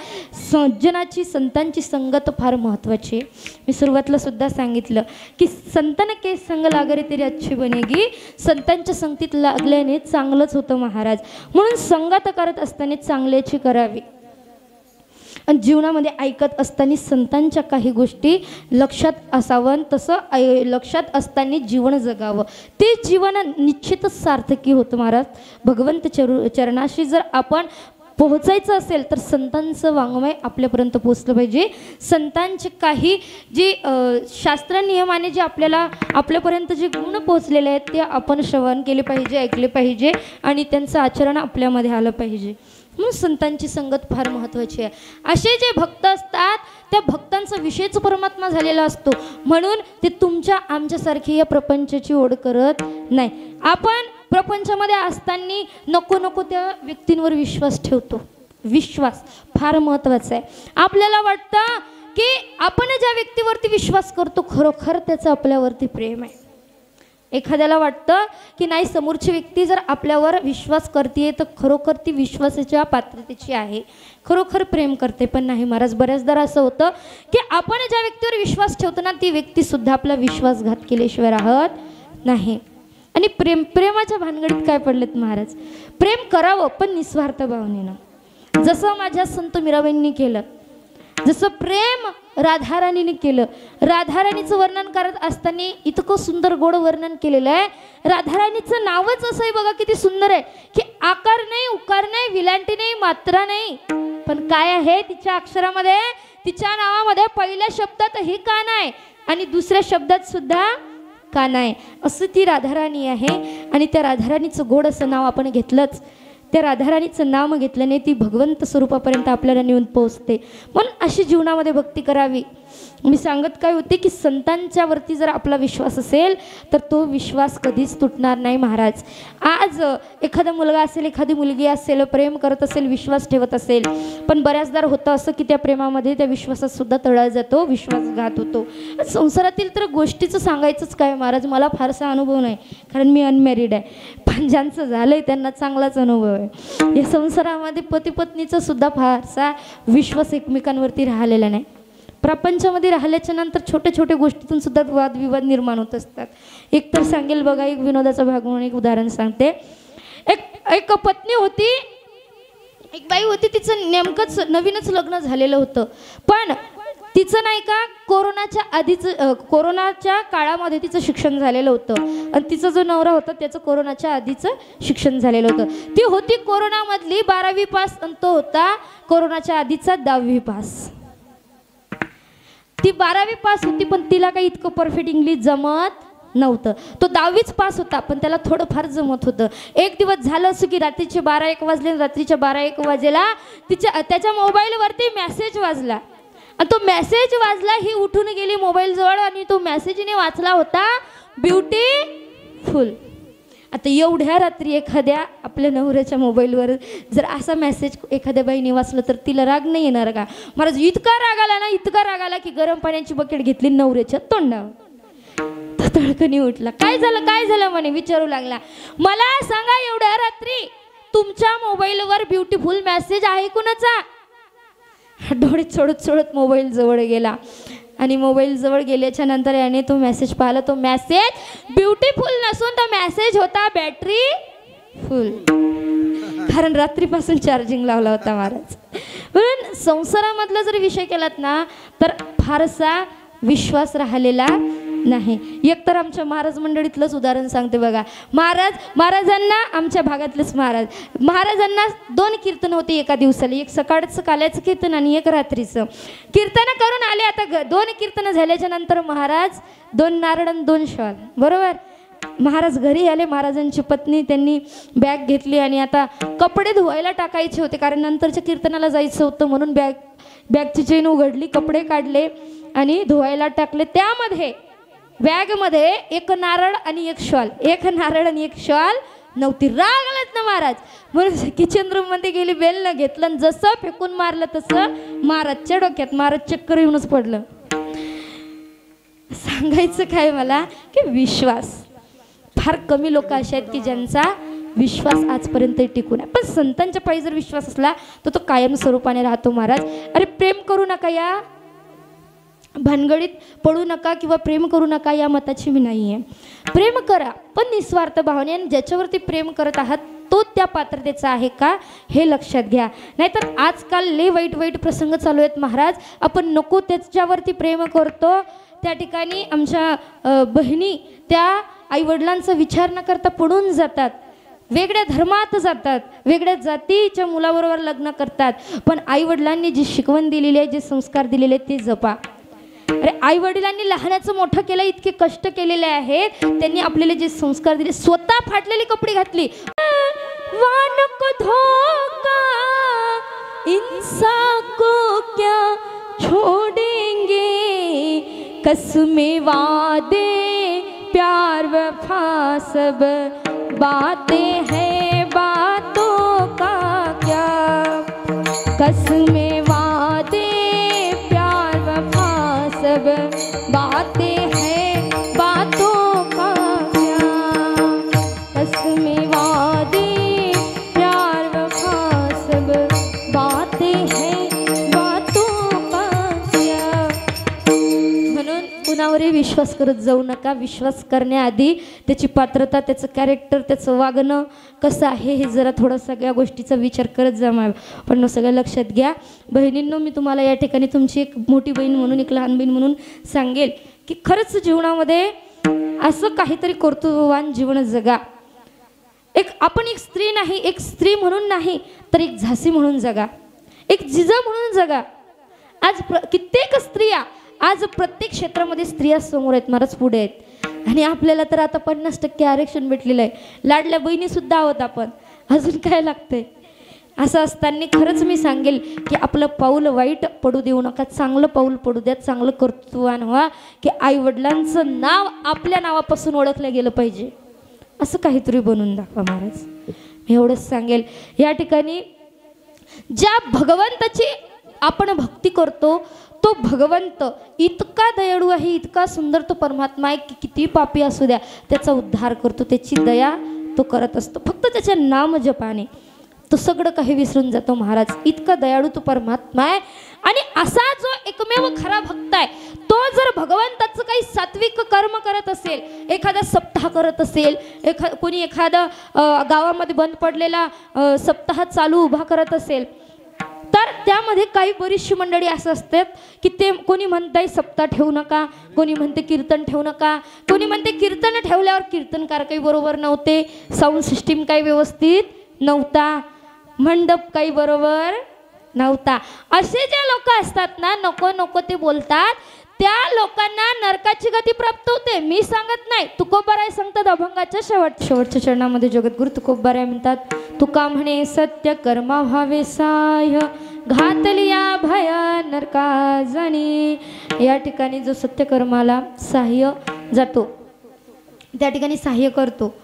सज्जनाची संतांची संगत फार महत्त्वाची आहे. मी सुरुवातीला सुद्धा सांगितलं की संतान के संग लागरे तरी अच्छी बनेगी. संतांच्या संगतीत लागल्याने चांगलंच होतं महाराज. म्हणून संगत करत असताना चांगल्याची करावी आणि जीवनामध्ये ऐकत असताना संतांच्या काही गोष्टी लक्षात असावं, तसं लक्षात असताना जीवन जगावं. ते जीवन निश्चितच सार्थकी होतं महाराज. भगवंत चरणाशी जर आपण पोहोचायचं असेल तर संतांचं वाङ्मय आपल्यापर्यंत पोहोचलं पाहिजे. संतांचे काही जे शास्त्र नियमाने जे आपल्यापर्यंत जे गुण पोहोचलेले आहेत ते आपण श्रवण केले पाहिजे, ऐकले पाहिजे आणि त्यांचं आचरण आपल्यामध्ये आलं पाहिजे. म्हणून संतांची संगत फार महत्त्वाची आहे. असे जे भक्त असतात त्या भक्तांचा विषयच परमात्मा झालेला असतो. म्हणून ते तुमच्या आमच्यासारखी या प्रपंचाची ओढ करत नाही. आपण प्रपंचामध्ये असताना नको त्या व्यक्तींवर विश्वास ठेवतो. विश्वास फार महत्त्वाचा आहे. आपल्याला वाटतं की आपण ज्या व्यक्तीवरती विश्वास करतो खरोखर त्याचं आपल्यावरती प्रेम आहे. एखाद्याला वाटतं की नाही समोरची व्यक्ती जर आपल्यावर विश्वास करते तर खरोखर ती विश्वासाच्या पात्रतेची आहे, खरोखर प्रेम करते. पण नाही महाराज, बऱ्याचदा असं होतं की आपण ज्या व्यक्तीवर विश्वास ठेवतो ना ती व्यक्तीसुद्धा आपला विश्वासघात केल्याशिवाय राहत नाही. आणि प्रेमाच्या भानगडीत काय पडलेत महाराज? प्रेम करावं पण निस्वार्थ भावनेनं, जसं माझ्या संत मीराबाईंनी केलं, जसं प्रेम राधाराणीने केलं. राधाराणीचं वर्णन करत असताना इतकं सुंदर गोड वर्णन केलेलं आहे. राधाराणीचं नावच असं आहे बघा, किती सुंदर आहे की आकार नाही, उकार नाही, विलांटी नाही, मात्रा नाही, पण काय आहे तिच्या अक्षरामध्ये, तिच्या नावामध्ये पहिल्या शब्दात ही का नाही आणि दुसऱ्या शब्दात सुद्धा का नाही, असं ती राधाराणी आहे. आणि त्या राधाराणीचं गोड असं नाव आपण घेतलंच. त्या राधाराणीचं नाम घेतल्याने ती भगवंत स्वरूपापर्यंत आपल्याला नेऊन पोहोचते. म्हणून अशी जीवनामध्ये भक्ती करावी. मी सांगत काय होते की संतांच्यावरती जर आपला विश्वास असेल तर तो विश्वास कधीच तुटणार नाही महाराज. आज एखादा मुलगा असेल, एखादी मुलगी असेल, प्रेम करत असेल, विश्वास ठेवत असेल, पण बऱ्याचदा होतं असं की त्या प्रेमामध्ये त्या विश्वासात सुद्धा तडा जातो, विश्वासघात होतो. संसारातील तर गोष्टीचं सांगायचंच काय महाराज, मला फारसा अनुभव नाही कारण मी अनमॅरिड आहे, पण ज्यांचं झालंय त्यांना चांगलाच अनुभव आहे. या संसारामध्ये पती पत्नीचा सुद्धा फारसा विश्वास एकमेकांवरती राहिलेला नाही. प्रपंचामध्ये राहिल्याच्या नंतर छोट्या छोट्या गोष्टीतून सुद्धा वादविवाद निर्माण होत असतात. एक तर सांगेल बघा, एक विनोदाचा भाग म्हणून एक उदाहरण सांगते. एक पत्नी होती, एक बाई होती, तिचं नेमकंच नवीनच लग्न झालेलं होतं, पण तिचं नाही का कोरोनाच्या काळामध्ये तिचं शिक्षण झालेलं होतं आणि तिचा जो नवरा होता त्याचं कोरोनाच्या आधीचं शिक्षण झालेलं होतं. ती होती कोरोनामधली 12वी पास आणि तो होता कोरोनाच्या आधीचा 10वी पास. ती 12वी पास होती पण तिला काही इतकं परफेक्ट इंग्लिश जमत नव्हतं. तो 10वीच पास होता पण त्याला थोडंफार जमत होतं. एक दिवस झालं असं की रात्रीचे 12-1 वाजले. रात्रीच्या 12-1 वाजेला त्याच्या मोबाईलवरती मेसेज वाजला आणि तो मेसेज वाचला, ही उठून गेली मोबाईल जवळ आणि तो मेसेजने वाचला होता ब्युटीफुल. आता एवढ्या रात्री एखाद्या आपल्या नवऱ्याच्या मोबाईलवर जर असा मेसेज एखाद्या बाईने वाचलं तर तिला राग नाही येणार का? महाराज इतका राग आला ना, इतका राग आला की गरम पाण्याची बकेट घेतली नवऱ्याच्या तोंडावर. तो तडकनी उठला. काय झालं म्हणे विचारू लागला. मला सांगा एवढ्या रात्री तुमच्या मोबाईलवर ब्युटीफुल मेसेज आहे कुणाचा? डोळे चोळत मोबाईल जवळ गेला आणि मोबाईल जवळ गेल्याच्या नंतर याने तो मेसेज पाहिला. तो मेसेज ब्युटीफुल नसून तो मेसेज होता बॅटरी फुल. कारण रात्रीपासून चार्जिंग लावला होता महाराज. म्हणून संसारामधला जर विषय केलात ना तर फारसा विश्वास राहिलेला नाही. एकतर आमच्या महाराज मंडळीतलंच उदाहरण सांगते बघा. महाराजांना आमच्या भागातलेच महाराजांना 2 कीर्तन होते एका दिवसाला. एक सकाळचं काल्याचं कीर्तन आणि एक रात्रीचं कीर्तन करून आले. आता 2 कीर्तन झाल्याच्या नंतर महाराज 2 नारळ आणि 2 शॉल बरोबर. महाराज घरी आले. महाराजांची पत्नी त्यांनी बॅग घेतली आणि आता कपडे धुवायला टाकायचे होते कारण नंतरच्या कीर्तनाला जायचं होतं. म्हणून बॅगची चेन उघडली, कपडे काढले आणि धुवायला टाकले. त्यामध्ये बॅगमध्ये 1 नारळ आणि 1 शॉल, 1 नारळ आणि 1 शॉल नव्हती. राग आलात ना महाराज. म्हणून किचन रूम मध्ये गेली, बेलनं घेतलं आणि जसं फेकून मारलं तसं महाराजच्या डोक्यात. महाराज चक्कर येऊनच पडलं. सांगायचं काय मला की विश्वास फार कमी लोक असे आहेत की ज्यांचा विश्वास आजपर्यंत टिकून आहे. पण संतांच्या पायी जर विश्वास असला तर तो कायम स्वरूपाने राहतो महाराज. अरे प्रेम करू नका या भानगडीत पडू नका किंवा प्रेम करू नका या मताची मी नाही आहे. प्रेम करा पण निस्वार्थ भावने. आणि ज्याच्यावरती प्रेम करत आहात तो त्या पात्रतेचा आहे का हे लक्षात घ्या. नाहीतर आजकाल लय वाईट प्रसंग चालू आहेत महाराज. आपण नको त्याच्यावरती प्रेम करतो. त्या ठिकाणी आमच्या बहिणी त्या आईवडिलांचा विचार न करता पडून जातात, वेगळ्या धर्मात जातात, वेगळ्या जातीच्या मुलाबरोबर लग्न करतात. पण आईवडिलांनी जी शिकवण दिलेली आहे, जे संस्कार दिलेले आहेत ते जपा. अरे आई वडिलांनी लहानाचं मोठं केलं, इतके कष्ट केलेले आहेत, त्यांनी आपल्याला जे संस्कार दिले, स्वतः फाटलेले कपडे घातली. वान को धोखा इंसान को क्या छोड़ेंगे, कसमें वादे प्यार वफा सब बातें हैं बातों का क्या, कसमें वादे प्यार वफा सब बातें हैं बातों का क्या, कसमें वादे प्यार वफा सब बातें हैं बातों का क्या. म्हणून कुणावरही विश्वास करत जाऊ नका. विश्वास करण्याआधी त्याची पात्रता, त्याचं कॅरेक्टर, त्याचं वागणं कसं आहे हे जरा थोडं सगळ्या गोष्टीचा विचार करत जा. पण सगळं लक्षात घ्या. बहिणींनो, मी तुम्हाला या ठिकाणी तुमची एक मोठी बहीण म्हणून, एक लहान बहीण म्हणून सांगेल की खरंच जीवनामध्ये असं काहीतरी कर्तृत्ववान जीवन जगा. आपण एक स्त्री नाही, एक स्त्री म्हणून नाही, तर एक झाशी म्हणून जगा, एक जिजा म्हणून जगा. आज कित्येक स्त्रिया, आज प्रत्येक क्षेत्रामध्ये स्त्रिया समोर आहेत, महाराज पुढे आहेत. आणि आपल्याला तर आता 50% आरक्षण भेटलेलं आहे. लाडल्या बहिणी सुद्धा आहोत आपण. अजून काय लागतंय? असं असताना खरंच मी सांगेल की आपलं पाऊल वाईट पडू देऊ नका, चांगलं पाऊल पडू द्या, चांगलं कर्तृत्ववान व्हा की आईवडिलांचं नाव आपल्या नावापासून ओळखलं गेलं पाहिजे. असं काहीतरी बनवून दाखवा महाराज. मी एवढंच सांगेल. या ठिकाणी ज्या भगवंताची आपण भक्ती करतो तो भगवंत इतका दयाळू आहे, इतका सुंदर तो परमात्मा आहे की किती पापी असू द्या त्याचा उद्धार करतो. त्याची दया तो करत असतो. फक्त त्याच्या नाम जपाने तो सगळं काही विसरून जातो महाराज. इतका दयाळू तो परमात्मा आहे. आणि असा जो एकमेव खरा भक्त आहे तो जर भगवंताचं काही सात्विक कर्म करत असेल, एखादा सप्ताह करत असेल, कोणी एखादा गावामध्ये बंद पडलेला सप्ताह चालू उभा करत असेल, तर त्यामध्ये काही बरीचशी मंडळी असं असतात की ते कोणी म्हणताय सप्ताह ठेवू नका, कोणी म्हणते कीर्तन ठेवू नका, कोणी म्हणते कीर्तन ठेवल्यावर कीर्तनकार काही बरोबर नव्हते, साऊंड सिस्टीम काही व्यवस्थित नव्हता, मंडप काही बरोबर नव्हता. असे जे लोक असतात ना, नको नको ते बोलतात, त्या लोकांना नरकाची गती प्राप्त होते. मी सांगत नाही, तुकोबाराय सांगतात अभंगाच्या शेवटच्या चरणामध्ये. जगद्गुरु तुकोबाराय म्हणतात, तुका म्हणे सत्य कर्मा व्हावे साय, घातलिया भय नरका जाणी। या ठिकाणी जो सत्यकर्माला सहाय्य जातो त्या ठिकाणी सहाय्य करतो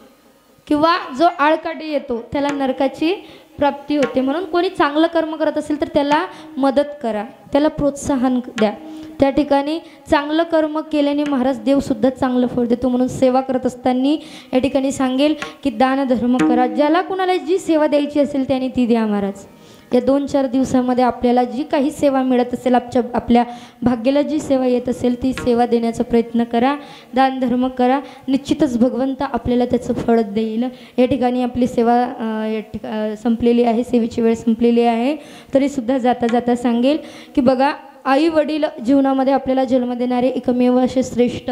किंवा जो आळकाठी येतो त्याला नरकाची प्राप्ती होते। म्हणून कोणी चांगलं कर्म करत असेल तर त्याला मदत करा, त्याला प्रोत्साहन द्या। त्या ठिकाणी चांगलं कर्म केल्याने महाराज देवसुद्धा चांगलं फळ देतो। म्हणून सेवा करत असताना या ठिकाणी सांगेल की दान धर्म करा, ज्याला कुणाला जी सेवा द्यायची असेल त्याने ती द्या महाराज। या 2-4 दिवसामध्ये आपल्याला जी काही सेवा मिळत असेल, आपल्या भाग्याला जी सेवा येत असेल ती सेवा देण्याचा प्रयत्न करा, दान धर्म करा, निश्चितच भगवंत आपल्याला त्याचं फळ देईल। या ठिकाणी आपली सेवा संपलेली आहे, सेवेची वेळ संपलेली आहे। तरीसुद्धा जाता जाता सांगेल की बघा, आई वडील जीवनामध्ये आपल्याला जन्म देणारे एकमेव असे श्रेष्ठ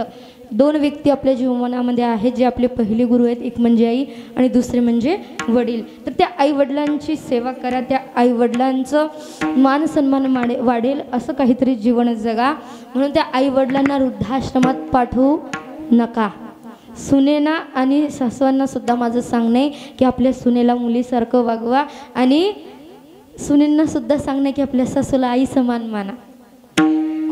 2 व्यक्ती आपल्या जीवनामध्ये आहेत, जे आपले पहिले गुरु आहेत। एक म्हणजे आई आणि दुसरे म्हणजे वडील। तर त्या आई वडिलांची सेवा करा, त्या आई वडिलांचं मान सन्मान वाढेल असं काहीतरी जीवन जगा। म्हणून त्या आई वडिलांना वृद्धाश्रमात पाठवू नका। सुनेना आणि सासवांना सुद्धा माझं सांगणे की आपल्या सुनेला मुलीसारखं वागवा आणि सुनेंना सुद्धा सांगणे की आपल्या सासूला आई समान माना।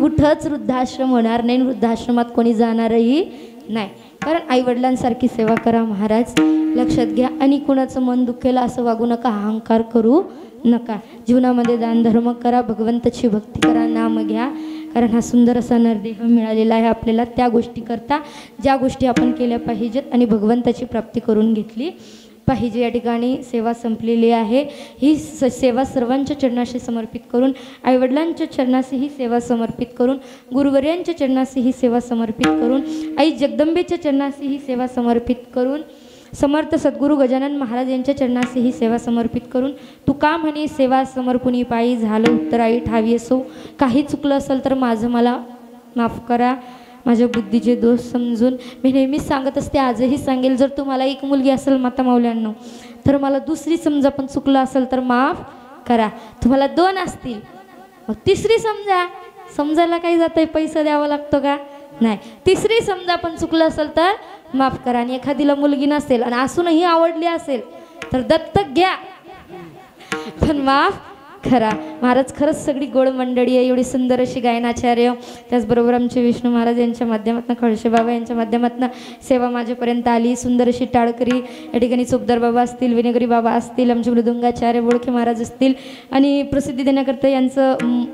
कुठंच वृद्धाश्रम होणार नाही, वृद्धाश्रमात कोणी जाणारही नाही, कारण आईवडिलांसारखी सेवा करा महाराज, लक्षात घ्या। आणि कुणाचं मन दुखेल असं वागू नका, अहंकार करू नका। जीवनामध्ये दान धर्म करा, भगवंताची भक्ती करा, नाम घ्या, कारण हा सुंदर असा नरदेह मिळालेला आहे आपल्याला त्या गोष्टी करता ज्या गोष्टी आपण केल्या पाहिजेत आणि भगवंताची प्राप्ती करून घेतली पाहिजे। या ठिकाणी सेवा संपलेली आहे। ही सेवा सर्वांच्या चरणाशी समर्पित करून, आईवडिलांच्या चरणाशी ही सेवा समर्पित करून, गुरुवर्यांच्या चरणाशी ही सेवा समर्पित करून, आई जगदंबेच्या चरणाशी ही सेवा समर्पित करून, समर्थ सद्गुरू गजानन महाराज यांच्या चरणाशी ही सेवा समर्पित करून, तुका म्हणे सेवा समर्पुनी पायी झालं उत्तराई ठावी असो। काही चुकलं असेल तर माझं मला माफ करा, माझ्या बुद्धीचे दोष समजून। मी नेहमीच सांगत असते, आजही सांगेल, जर तुम्हाला एक मुलगी असेल माता माऊल्यांनो तर मला दुसरी समजा पण चुकलं असेल तर माफ करा। तुम्हाला 2 असतील मग तिसरी समजा, समजायला काही जातंय, पैसा द्यावा लागतो का? नाही। तिसरी समजा पण चुकलं असेल तर माफ करा। आणि एखादीला मुलगी नसेल आणि असूनही आवडली असेल तर दत्तक घ्या पण माफ खरा। महाराज खरंच सगळी गोड मंडळी आहे, एवढी सुंदर अशी गायनाचार्य, त्याचबरोबर आमचे विष्णू महाराज यांच्या माध्यमातून, खळशे बाबा यांच्या माध्यमातून सेवा माझ्यापर्यंत आली। सुंदर अशी टाळकरी या ठिकाणी चोपदार बाबा असतील, विनेगरी बाबा असतील, आमचे मृदुंगाचार्य बोडखे महाराज असतील आणि प्रसिद्धी देण्याकरता यांचं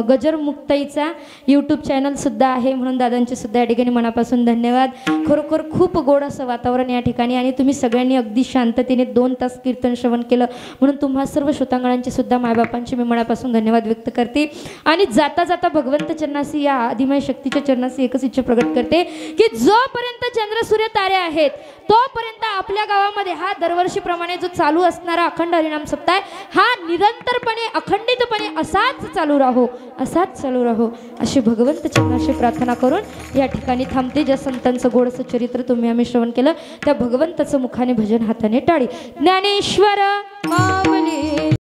गजर मुक्ताईचा यूट्यूब चॅनलसुद्धा आहे। म्हणून दादांचे सुद्धा या ठिकाणी मनापासून धन्यवाद। खरोखर खूप गोड असं वातावरण या ठिकाणी आणि तुम्ही सगळ्यांनी अगदी शांततेने 2 तास कीर्तन श्रवण केलं, म्हणून तुम्हा सर्व श्रोतांगणांचे सुद्धा मायबापांचे मी मनापासून धन्यवाद व्यक्त करते। आणि जाता जाता भगवंत चरणाशी, या आदिमय शक्तीच्या चरणाशी एकच इच्छा प्रगट करते की जोपर्यंत चंद्र सूर्य तारे आहेत तोपर्यंत आपल्या गावामध्ये हा दरवर्षीप्रमाणे जो चालू असणारा अखंड हरिनाम सप्ताह हा निरंतरपणे अखंडितपणे असाच चालू राहो, असाच चालू राहो अशी भगवंत चरणाशी प्रार्थना करून या ठिकाणी थांबते। ज्या संतांचं गोडसं चरित्र तुम्ही आम्ही श्रवण केलं त्या भगवंताचं मुखाने भजन, हाताने टाळी। ज्ञानेश्वर माऊली